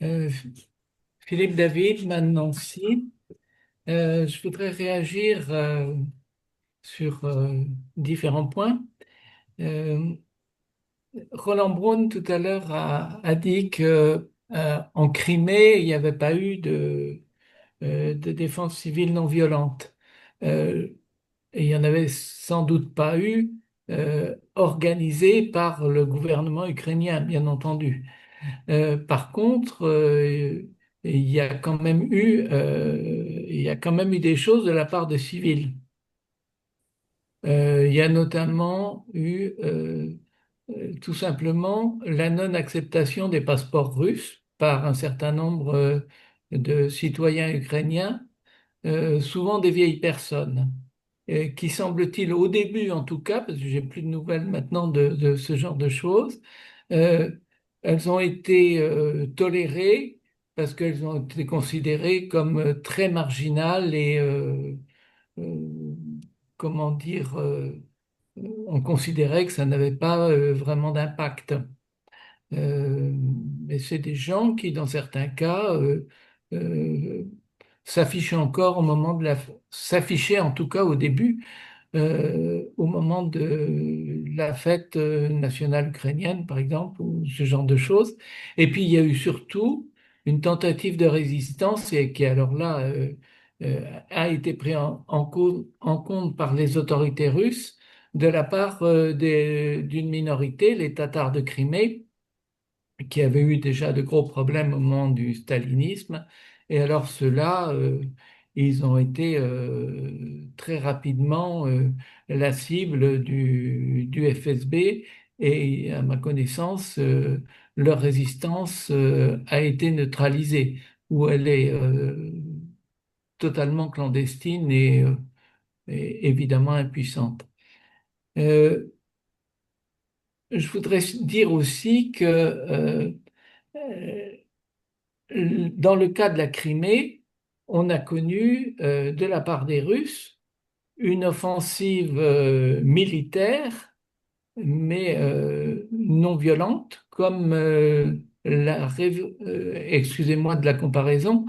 Speaker 6: Euh, Philippe David, Nancy. Je voudrais réagir sur différents points. Euh, Roland Braun tout à l'heure a dit que en Crimée, il n'y avait pas eu de défense civile non violente. Euh, et il n'y en avait sans doute pas eu organisée par le gouvernement ukrainien, bien entendu. Par contre, il y a quand même eu des choses de la part de civils. Il y a notamment eu tout simplement la non-acceptation des passeports russes par un certain nombre de citoyens ukrainiens, souvent des vieilles personnes, qui semble-t-il au début en tout cas, parce que j'ai plus de nouvelles maintenant de ce genre de choses, euh, elles ont été tolérées parce qu'elles ont été considérées comme très marginales et euh, comment dire, on considérait que ça n'avait pas vraiment d'impact. Mais c'est des gens qui, dans certains cas, euh, s'affichaient encore au moment s'affichaient en tout cas au début, au moment de la fête nationale ukrainienne, par exemple, ou ce genre de choses. Et puis, il y a eu surtout une tentative de résistance et qui, alors là, a été pris en compte par les autorités russes de la part d'une minorité, les Tatars de Crimée, qui avaient eu déjà de gros problèmes au moment du stalinisme. Et alors ceux-là, ils ont été très rapidement la cible du FSB et à ma connaissance, leur résistance a été neutralisée, ou elle est totalement clandestine et évidemment impuissante. Euh, je voudrais dire aussi que dans le cas de la Crimée, on a connu de la part des Russes une offensive militaire, mais non violente, comme excusez-moi de la comparaison,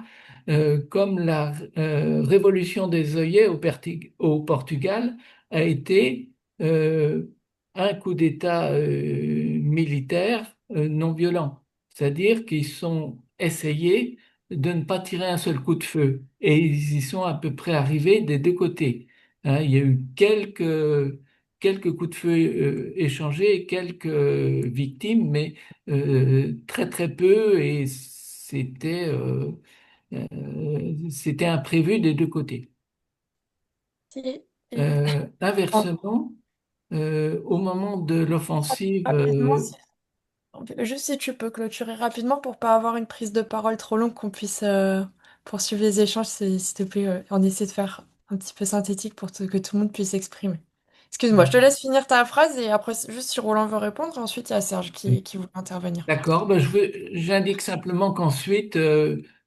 Speaker 6: comme la révolution des œillets au Portugal a été euh, un coup d'État militaire non violent. C'est-à-dire qu'ils sont essayés de ne pas tirer un seul coup de feu. Et ils y sont à peu près arrivés des deux côtés. Hein, il y a eu quelques coups de feu échangés, et quelques victimes, mais très très peu, et c'était imprévu des deux côtés.
Speaker 1: Et- et-
Speaker 6: Inversement, au moment de l'offensive,
Speaker 1: Rapidement, Juste si tu peux clôturer rapidement pour pas avoir une prise de parole trop longue, qu'on puisse poursuivre les échanges, s'il te plaît. On essaie de faire un petit peu synthétique pour que tout le monde puisse s'exprimer. Excuse-moi, je te laisse finir ta phrase et après, juste si Roland veut répondre, ensuite il y a Serge qui voulait intervenir.
Speaker 6: D'accord, ben j'indique simplement qu'ensuite,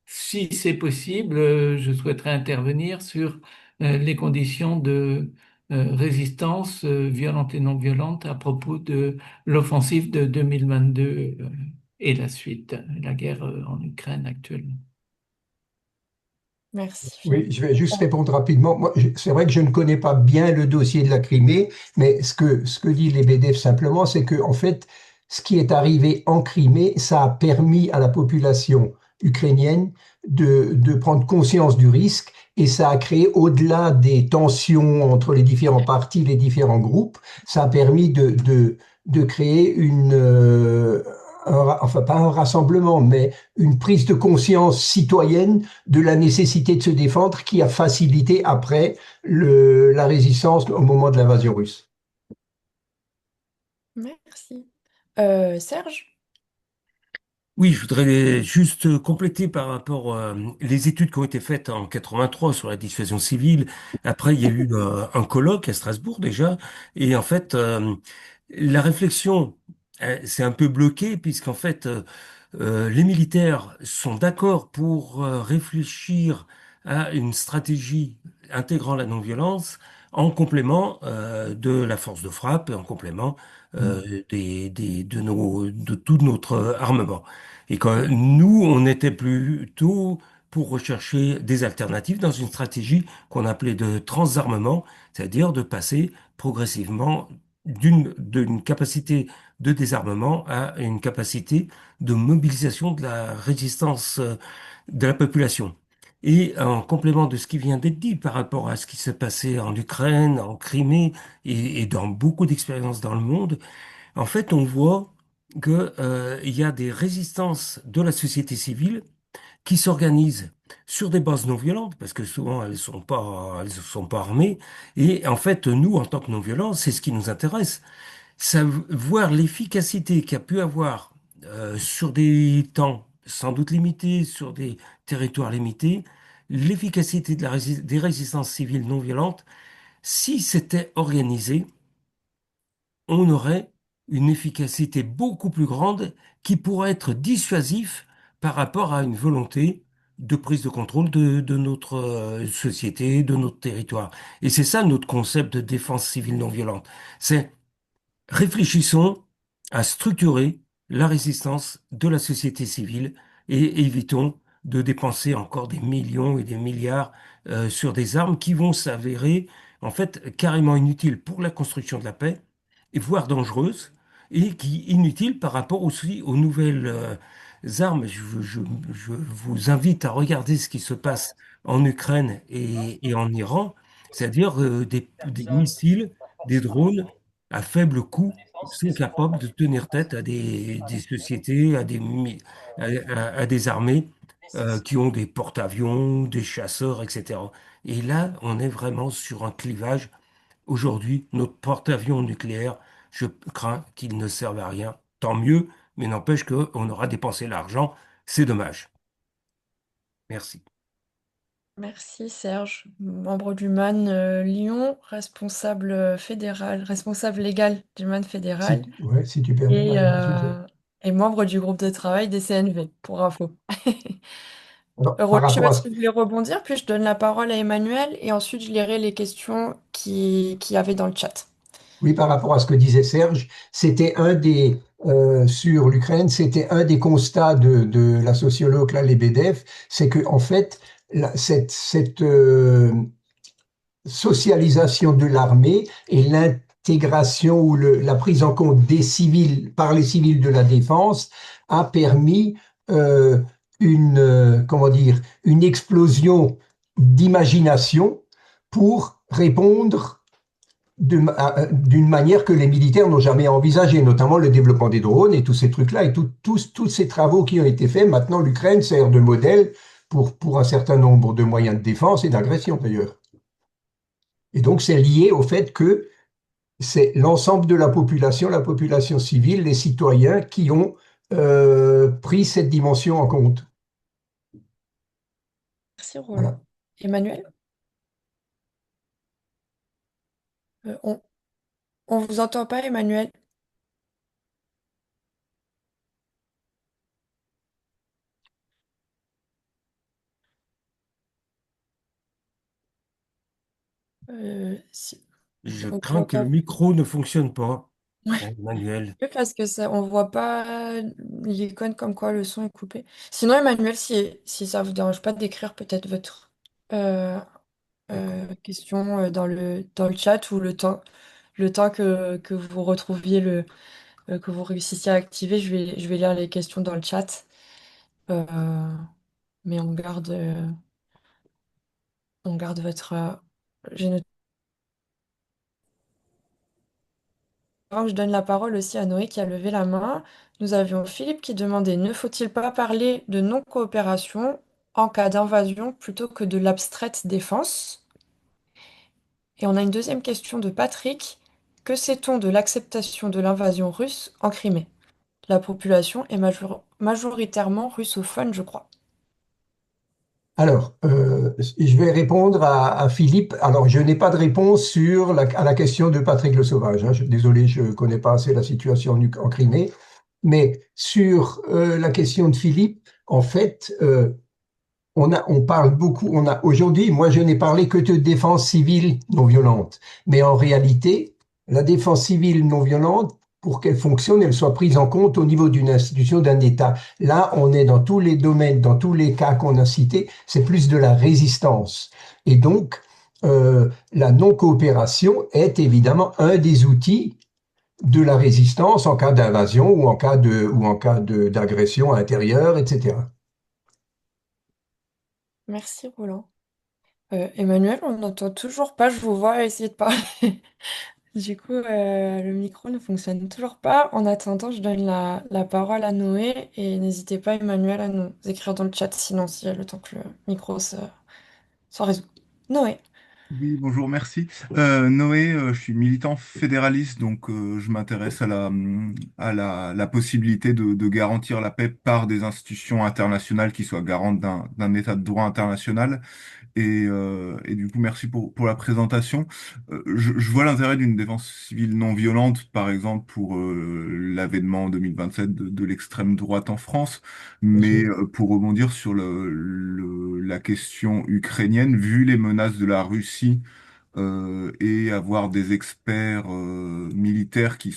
Speaker 6: si c'est possible, je souhaiterais intervenir sur les conditions de résistance violente et non violente à propos de l'offensive de 2022 et la suite, la guerre en Ukraine actuellement.
Speaker 1: Merci,
Speaker 2: Oui,
Speaker 1: Philippe.
Speaker 2: je vais juste répondre rapidement. Moi, c'est vrai que je ne connais pas bien le dossier de la Crimée, mais ce que dit Lebedev simplement, c'est que, en fait, ce qui est arrivé en Crimée, ça a permis à la population ukrainienne de prendre conscience du risque et ça a créé, au-delà des tensions entre les différents partis, les différents groupes, ça a permis de créer enfin pas un rassemblement, mais une prise de conscience citoyenne de la nécessité de se défendre qui a facilité après la résistance au moment de l'invasion russe.
Speaker 1: Merci. Serge?
Speaker 7: Oui, je voudrais juste compléter par rapport les études qui ont été faites en 83 sur la dissuasion civile. Après, il y a eu un colloque à Strasbourg déjà, et en fait, la réflexion s'est un peu bloquée puisqu'en fait, les militaires sont d'accord pour réfléchir à une stratégie intégrant la non-violence en complément de la force de frappe et en complément de tout notre armement. Et quand nous, on était plutôt pour rechercher des alternatives dans une stratégie qu'on appelait de transarmement, c'est-à-dire de passer progressivement d'une capacité de désarmement à une capacité de mobilisation de la résistance de la population. Et en complément de ce qui vient d'être dit par rapport à ce qui s'est passé en Ukraine, en Crimée et dans beaucoup d'expériences dans le monde, en fait, on voit que, il y a des résistances de la société civile qui s'organisent sur des bases non violentes, parce que souvent elles sont pas armées. Et en fait, nous, en tant que non violents, c'est ce qui nous intéresse. Voir l'efficacité qu'a pu avoir sur des temps sans doute limités, sur des territoires limités, l'efficacité de des résistances civiles non violentes, si c'était organisé, on aurait une efficacité beaucoup plus grande qui pourrait être dissuasif par rapport à une volonté de prise de contrôle de notre société, de notre territoire. Et c'est ça notre concept de défense civile non violente. C'est réfléchissons à structurer la résistance de la société civile et évitons de dépenser encore des millions et des milliards sur des armes qui vont s'avérer en fait carrément inutiles pour la construction de la paix et voire dangereuses et qui inutiles par rapport aussi aux nouvelles armes. Je vous invite à regarder ce qui se passe en Ukraine et en Iran, c'est-à-dire des missiles, des drones à faible coût sont capables de tenir tête à des sociétés, à des armées qui ont des porte-avions, des chasseurs, etc. Et là, on est vraiment sur un clivage. Aujourd'hui, notre porte-avions nucléaire, je crains qu'il ne serve à rien. Tant mieux, mais n'empêche qu'on aura dépensé l'argent. C'est dommage. Merci.
Speaker 1: Merci Serge, membre du MAN Lyon, responsable fédéral, responsable légal du MAN fédéral
Speaker 2: Ouais, si tu permets,
Speaker 1: et,
Speaker 2: Marie, s'il te plaît.
Speaker 1: euh, et membre du groupe de travail des CNV, pour info.
Speaker 2: Alors,
Speaker 1: Roland, je sais pas si tu voulais rebondir, puis je donne la parole à Emmanuel et ensuite je lirai les questions qui y avait dans le chat.
Speaker 2: oui, par rapport à ce que disait Serge, c'était sur l'Ukraine, c'était un des constats de la sociologue là, Lebedev, c'est que en fait, cette socialisation de l'armée et l'intégration ou la prise en compte des civils par les civils de la défense a permis comment dire, une explosion d'imagination pour répondre d'une manière que les militaires n'ont jamais envisagée, notamment le développement des drones et tous ces trucs-là et tous ces travaux qui ont été faits. Maintenant, l'Ukraine sert de modèle pour un certain nombre de moyens de défense et d'agression d'ailleurs. Et donc, c'est lié au fait que c'est l'ensemble de la population civile, les citoyens qui ont pris cette dimension en compte.
Speaker 1: Merci Roland.
Speaker 2: Voilà.
Speaker 1: Emmanuel? On vous entend pas, Emmanuel? Si,
Speaker 7: Je
Speaker 1: on
Speaker 7: crains que le
Speaker 1: t'entend.
Speaker 7: micro ne fonctionne pas,
Speaker 1: Ouais.
Speaker 7: Emmanuel.
Speaker 1: Oui, parce que ça, on voit pas l'icône comme quoi le son est coupé. Sinon, Emmanuel, si ça vous dérange pas d'écrire peut-être votre euh,
Speaker 7: D'accord.
Speaker 1: question dans le chat ou le temps que vous retrouviez que vous réussissiez à activer, je vais lire les questions dans le chat. Euh, mais on garde votre. J'ai noté. Avant que je donne la parole aussi à Noé qui a levé la main, nous avions Philippe qui demandait ne faut-il pas parler de non-coopération en cas d'invasion plutôt que de l'abstraite défense? Et on a une deuxième question de Patrick. Que sait-on de l'acceptation de l'invasion russe en Crimée? La population est majoritairement russophone, je crois.
Speaker 2: Alors, je vais répondre à Philippe. Alors, je n'ai pas de réponse à la question de Patrick Le Sauvage, hein. Désolé, je ne connais pas assez la situation en Crimée. Mais sur la question de Philippe, en fait, on parle beaucoup, aujourd'hui, moi je n'ai parlé que de défense civile non violente. Mais en réalité, la défense civile non violente, pour qu'elle fonctionne, elle soit prise en compte au niveau d'une institution, d'un État. Là, on est dans tous les domaines, dans tous les cas qu'on a cités, c'est plus de la résistance. Et donc, la non-coopération est évidemment un des outils de la résistance en cas d'invasion ou en cas d'agression intérieure, etc.
Speaker 1: Merci Roland. Emmanuel, on n'entend toujours pas, je vous vois essayer de parler. Du coup, le micro ne fonctionne toujours pas. En attendant, je donne la parole à Noé et n'hésitez pas, Emmanuel, à nous écrire dans le chat sinon, s'il y a le temps que le micro s'en résout. Noé.
Speaker 8: Oui, bonjour, merci. Noé, je suis militant fédéraliste, donc je m'intéresse la possibilité de garantir la paix par des institutions internationales qui soient garantes d'un état de droit international. Et du coup, merci pour la présentation. Je vois l'intérêt d'une défense civile non violente, par exemple, pour l'avènement en 2027 de l'extrême droite en France.
Speaker 2: Bien
Speaker 8: Mais
Speaker 2: sûr.
Speaker 8: pour rebondir sur la question ukrainienne, vu les menaces de la Russie et avoir des experts militaires qui,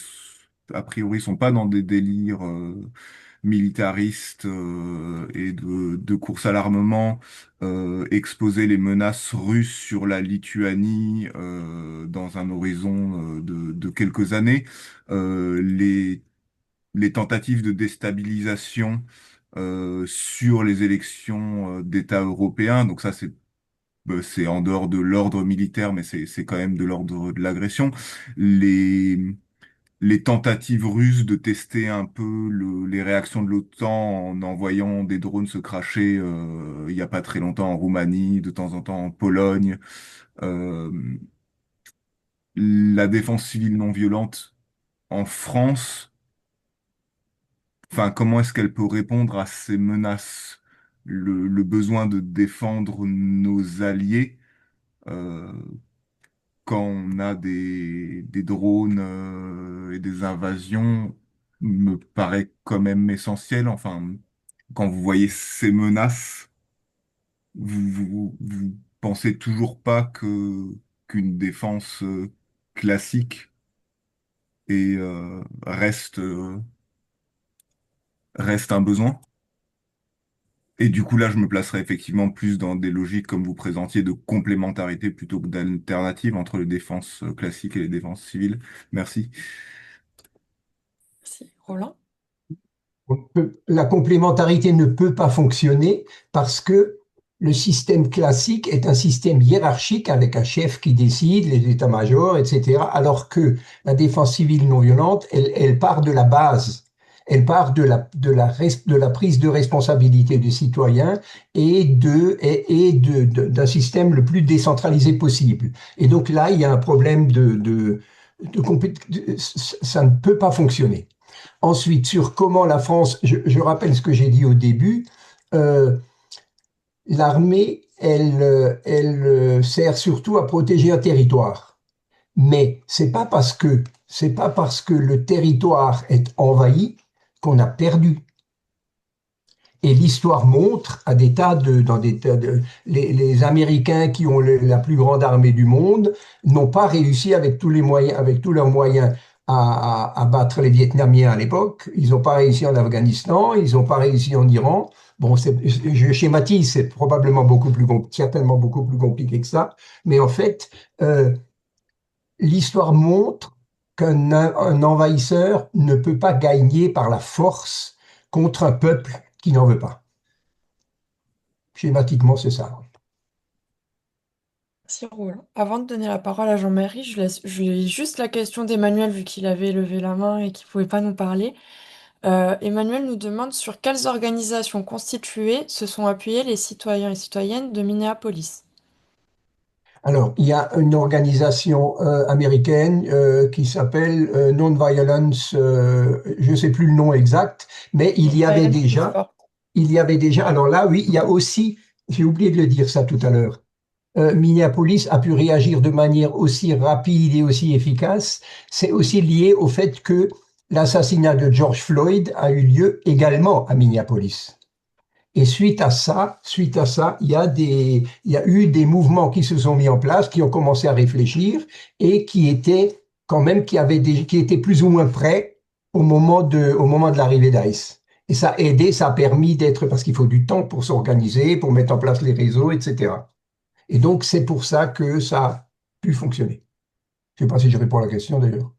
Speaker 8: a priori, sont pas dans des délires militaristes et de course à l'armement, exposer les menaces russes sur la Lituanie dans un horizon de quelques années, les tentatives de déstabilisation sur les élections d'États européens, donc ça c'est en dehors de l'ordre militaire, mais c'est quand même de l'ordre de l'agression. Les, les tentatives russes de tester un peu les réactions de l'OTAN en envoyant des drones se cracher il n'y a pas très longtemps en Roumanie, de temps en temps en Pologne. Euh, la défense civile non violente en France, enfin, comment est-ce qu'elle peut répondre à ces menaces? Le besoin de défendre nos alliés. Euh, quand on a des drones et des invasions me paraît quand même essentiel. Enfin, quand vous voyez ces menaces, vous pensez toujours pas qu'une défense classique et reste un besoin. Et du coup, là, je me placerai effectivement plus dans des logiques, comme vous présentiez, de complémentarité plutôt que d'alternative entre les défenses classiques et les défenses civiles. Merci.
Speaker 1: Merci. Roland.
Speaker 2: La complémentarité ne peut pas fonctionner parce que le système classique est un système hiérarchique avec un chef qui décide, les états-majors, etc. Alors que la défense civile non violente, elle part de la base. Elle part de la prise de responsabilité des citoyens d'un système le plus décentralisé possible. Et donc là, il y a un problème ça ne peut pas fonctionner. Ensuite, sur comment la France, je rappelle ce que j'ai dit au début, euh, l'armée, elle sert surtout à protéger un territoire. Mais c'est pas parce que le territoire est envahi qu'on a perdu. Et l'histoire montre à des tas dans des tas les Américains qui ont la plus grande armée du monde n'ont pas réussi avec tous les moyens, avec tous leurs moyens à battre les Vietnamiens à l'époque. Ils n'ont pas réussi en Afghanistan, ils n'ont pas réussi en Iran. Bon, je schématise, c'est probablement certainement beaucoup plus compliqué que ça. Mais en fait, l'histoire montre qu'un envahisseur ne peut pas gagner par la force contre un peuple qui n'en veut pas. Schématiquement, c'est ça.
Speaker 1: Merci Roland. Avant de donner la parole à Jean-Marie, je lis juste la question d'Emmanuel vu qu'il avait levé la main et qu'il ne pouvait pas nous parler. Emmanuel nous demande sur quelles organisations constituées se sont appuyés les citoyens et citoyennes de Minneapolis.
Speaker 2: Alors, il y a une organisation américaine qui s'appelle Non-Violence, je ne sais plus le nom exact, mais il y avait déjà, alors là, oui, il y a aussi, j'ai oublié de le dire ça tout à l'heure, Minneapolis a pu réagir de manière aussi rapide et aussi efficace. C'est aussi lié au fait que l'assassinat de George Floyd a eu lieu également à Minneapolis. Et suite à ça, il y a eu des mouvements qui se sont mis en place, qui ont commencé à réfléchir et qui étaient quand même, qui étaient plus ou moins prêts au moment de l'arrivée d'ICE. Et ça a aidé, ça a permis d'être, parce qu'il faut du temps pour s'organiser, pour mettre en place les réseaux, etc. Et donc, c'est pour ça que ça a pu fonctionner. Je ne sais pas si je réponds à la question d'ailleurs.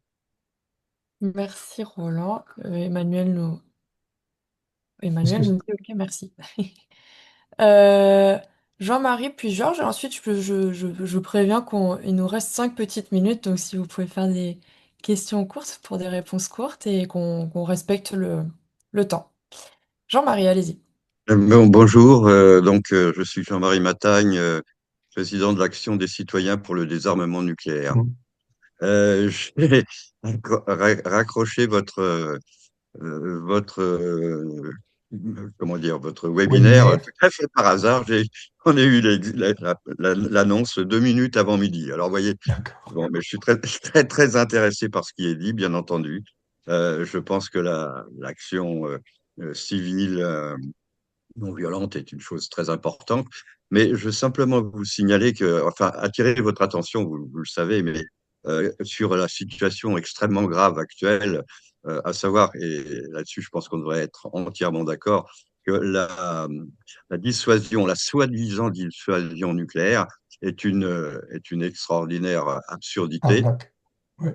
Speaker 1: Merci Roland.
Speaker 2: Est-ce que
Speaker 1: Emmanuel nous dit OK, merci. Euh, Jean-Marie puis Georges, et ensuite je préviens qu'il nous reste 5 petites minutes, donc si vous pouvez faire des questions courtes pour des réponses courtes et qu'on respecte le temps. Jean-Marie, allez-y.
Speaker 9: Bonjour, je suis Jean-Marie Matagne, président de l'Action des citoyens pour le désarmement nucléaire. J'ai raccroché votre comment dire, votre webinaire
Speaker 2: webinaire?
Speaker 9: tout à fait par hasard. On a eu l'annonce 2 minutes avant midi. Alors, vous voyez,
Speaker 2: D'accord.
Speaker 9: bon, mais je suis très, très intéressé par ce qui est dit, bien entendu. Je pense que l'action civile non violente est une chose très importante. Mais je veux simplement vous signaler enfin, attirer votre attention, vous le savez, mais sur la situation extrêmement grave actuelle, à savoir, et là-dessus, je pense qu'on devrait être entièrement d'accord, que la dissuasion, la soi-disant dissuasion nucléaire est une extraordinaire absurdité
Speaker 2: Arnaque. Ouais.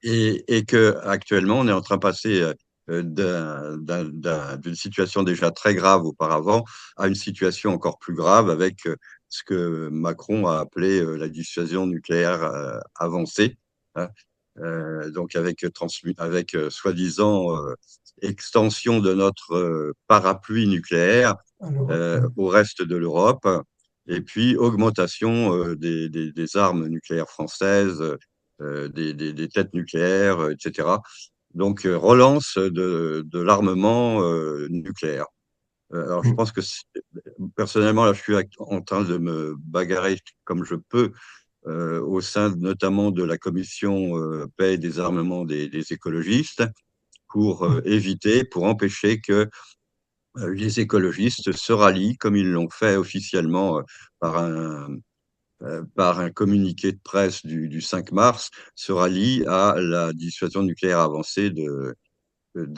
Speaker 9: et que actuellement on est en train de passer d'une situation déjà très grave auparavant à une situation encore plus grave avec ce que Macron a appelé la dissuasion nucléaire avancée, hein. Donc avec soi-disant extension de notre parapluie nucléaire au reste de l'Europe, et puis augmentation des armes nucléaires françaises, des têtes nucléaires, etc. Donc, relance de l'armement nucléaire. Alors, je pense que personnellement, là, je suis en train de me bagarrer comme je peux au sein notamment de la commission paix et désarmement des écologistes pour éviter, pour empêcher que les écologistes se rallient, comme ils l'ont fait officiellement par par un communiqué de presse du 5 mars, se rallie à la dissuasion nucléaire avancée de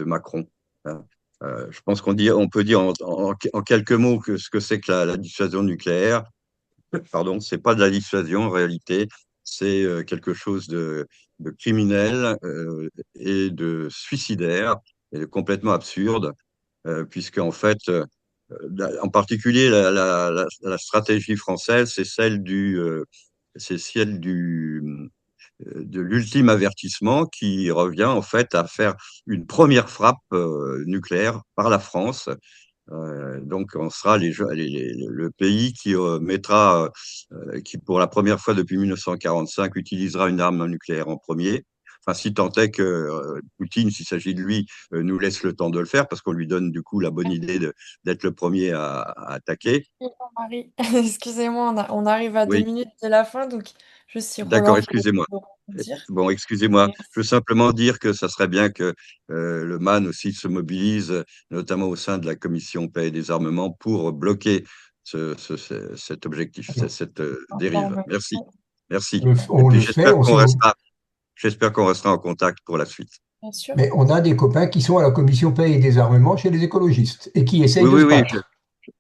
Speaker 9: Macron, hein. Je pense on peut dire en quelques mots que ce que c'est que la dissuasion nucléaire. Pardon, c'est pas de la dissuasion en réalité, c'est quelque chose de criminel et de suicidaire et de complètement absurde, puisque en fait, en particulier la stratégie française, c'est celle de l'ultime avertissement qui revient en fait à faire une première frappe nucléaire par la France. Donc, on sera le pays qui qui pour la première fois depuis 1945 utilisera une arme nucléaire en premier. enfin, si tant est que Poutine, s'il s'agit de lui, nous laisse le temps de le faire, parce qu'on lui donne du coup la bonne idée d'être le premier à attaquer.
Speaker 1: Marie, excusez-moi, on arrive à deux
Speaker 9: Oui,
Speaker 1: minutes de la fin, donc je suis
Speaker 9: d'accord,
Speaker 1: Roland
Speaker 9: excusez-moi.
Speaker 1: pour dire.
Speaker 9: Bon, excusez-moi. Je veux
Speaker 1: Merci.
Speaker 9: simplement dire que ça serait bien que le MAN aussi se mobilise, notamment au sein de la commission paix et désarmement, pour bloquer cet objectif,
Speaker 2: Alors,
Speaker 9: cette dérive. Merci. Merci. Et
Speaker 2: on
Speaker 9: puis
Speaker 2: le fait,
Speaker 9: j'espère qu'on restera en contact pour la suite.
Speaker 1: Bien sûr.
Speaker 2: mais on a des copains qui sont à la commission paix et désarmement chez les écologistes et qui essayent
Speaker 9: Oui,
Speaker 2: de
Speaker 9: oui,
Speaker 2: se
Speaker 9: oui,
Speaker 2: battre.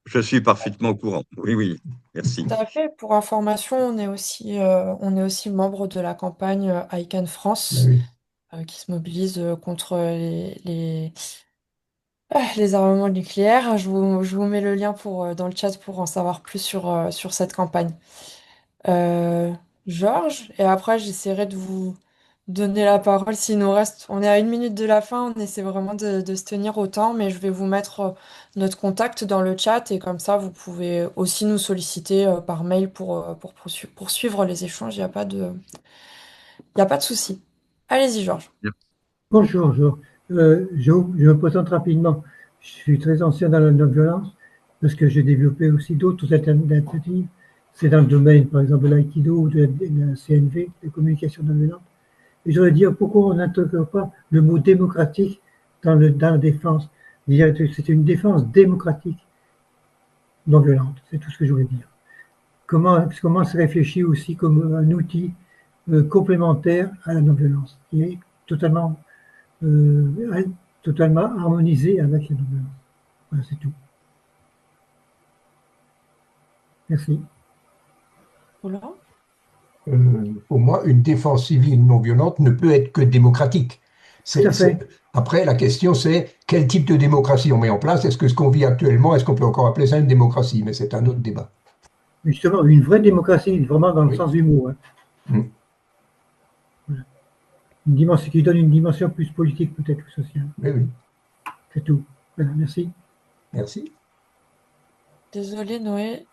Speaker 9: je suis parfaitement au courant. Oui, oui. Merci.
Speaker 1: Tout à fait. Pour information, on est aussi membre de la campagne ICANN
Speaker 2: Ben
Speaker 1: France,
Speaker 2: oui.
Speaker 1: qui se mobilise contre les armements nucléaires. Je vous mets le lien dans le chat pour en savoir plus sur cette campagne. Euh, Georges, et après j'essaierai de vous donner la parole s'il nous reste. On est à une minute de la fin, on essaie vraiment de se tenir au temps, mais je vais vous mettre notre contact dans le chat et comme ça vous pouvez aussi nous solliciter par mail pour poursuivre les échanges. Il y a pas de souci. Allez-y, Georges.
Speaker 10: Bonjour, je me présente rapidement. Je suis très ancien dans la non-violence parce que j'ai développé aussi d'autres alternatives. C'est dans le domaine, par exemple, de l'aïkido ou de la CNV, la communication non violente. Et je voudrais dire pourquoi on n'intègre pas le mot démocratique dans la défense. C'est une défense démocratique non violente, c'est tout ce que je voulais dire. Comment se réfléchit aussi comme un outil complémentaire à la non-violence, qui est euh, totalement harmonisé avec la non-violence. Voilà, c'est tout. Merci.
Speaker 1: Roland?
Speaker 2: Pour moi, une défense civile non violente ne peut être que démocratique.
Speaker 10: Tout à fait.
Speaker 2: Après, la question, c'est quel type de démocratie on met en place? Est-ce que ce qu'on vit actuellement, est-ce qu'on peut encore appeler ça une démocratie? Mais c'est un autre débat.
Speaker 10: Justement, une vraie démocratie, vraiment dans le
Speaker 2: Oui.
Speaker 10: sens du mot. Hein.
Speaker 2: Mm.
Speaker 10: Voilà. Une dimension qui donne une dimension plus politique peut-être ou sociale.
Speaker 2: Oui, oui.
Speaker 10: C'est tout. Voilà, merci.
Speaker 2: Merci.
Speaker 1: Désolée, Noé.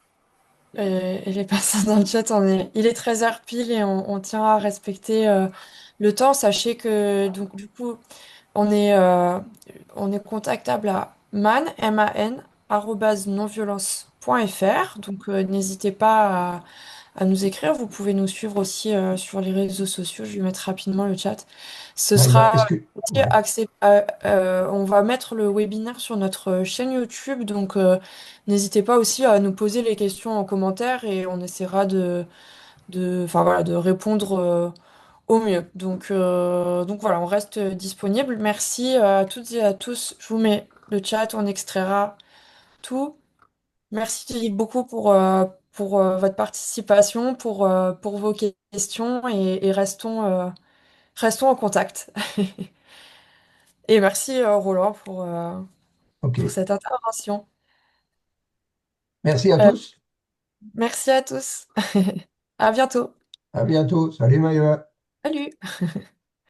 Speaker 1: Et les personnes dans le chat, il est 13h pile et on tient à respecter le temps. Sachez que donc du coup, on est contactable à man, nonviolence.fr. Donc n'hésitez pas à nous écrire. Vous pouvez nous suivre aussi sur les réseaux sociaux. Je vais mettre rapidement le chat. Ce sera
Speaker 2: Est-ce que...
Speaker 1: aussi
Speaker 2: ouais.
Speaker 1: on va mettre le webinaire sur notre chaîne YouTube. Donc n'hésitez pas aussi à nous poser les questions en commentaire et on essaiera enfin, voilà, de répondre au mieux. Donc voilà, on reste disponible. Merci à toutes et à tous. Je vous mets le chat, on extraira tout. Merci beaucoup pour votre participation, pour vos questions et restons en contact. Et merci Roland pour
Speaker 2: OK.
Speaker 1: cette intervention.
Speaker 2: Merci à
Speaker 1: Euh,
Speaker 2: tous.
Speaker 1: Merci à tous. À bientôt.
Speaker 2: À bientôt. Salut, Maïva.
Speaker 1: Salut.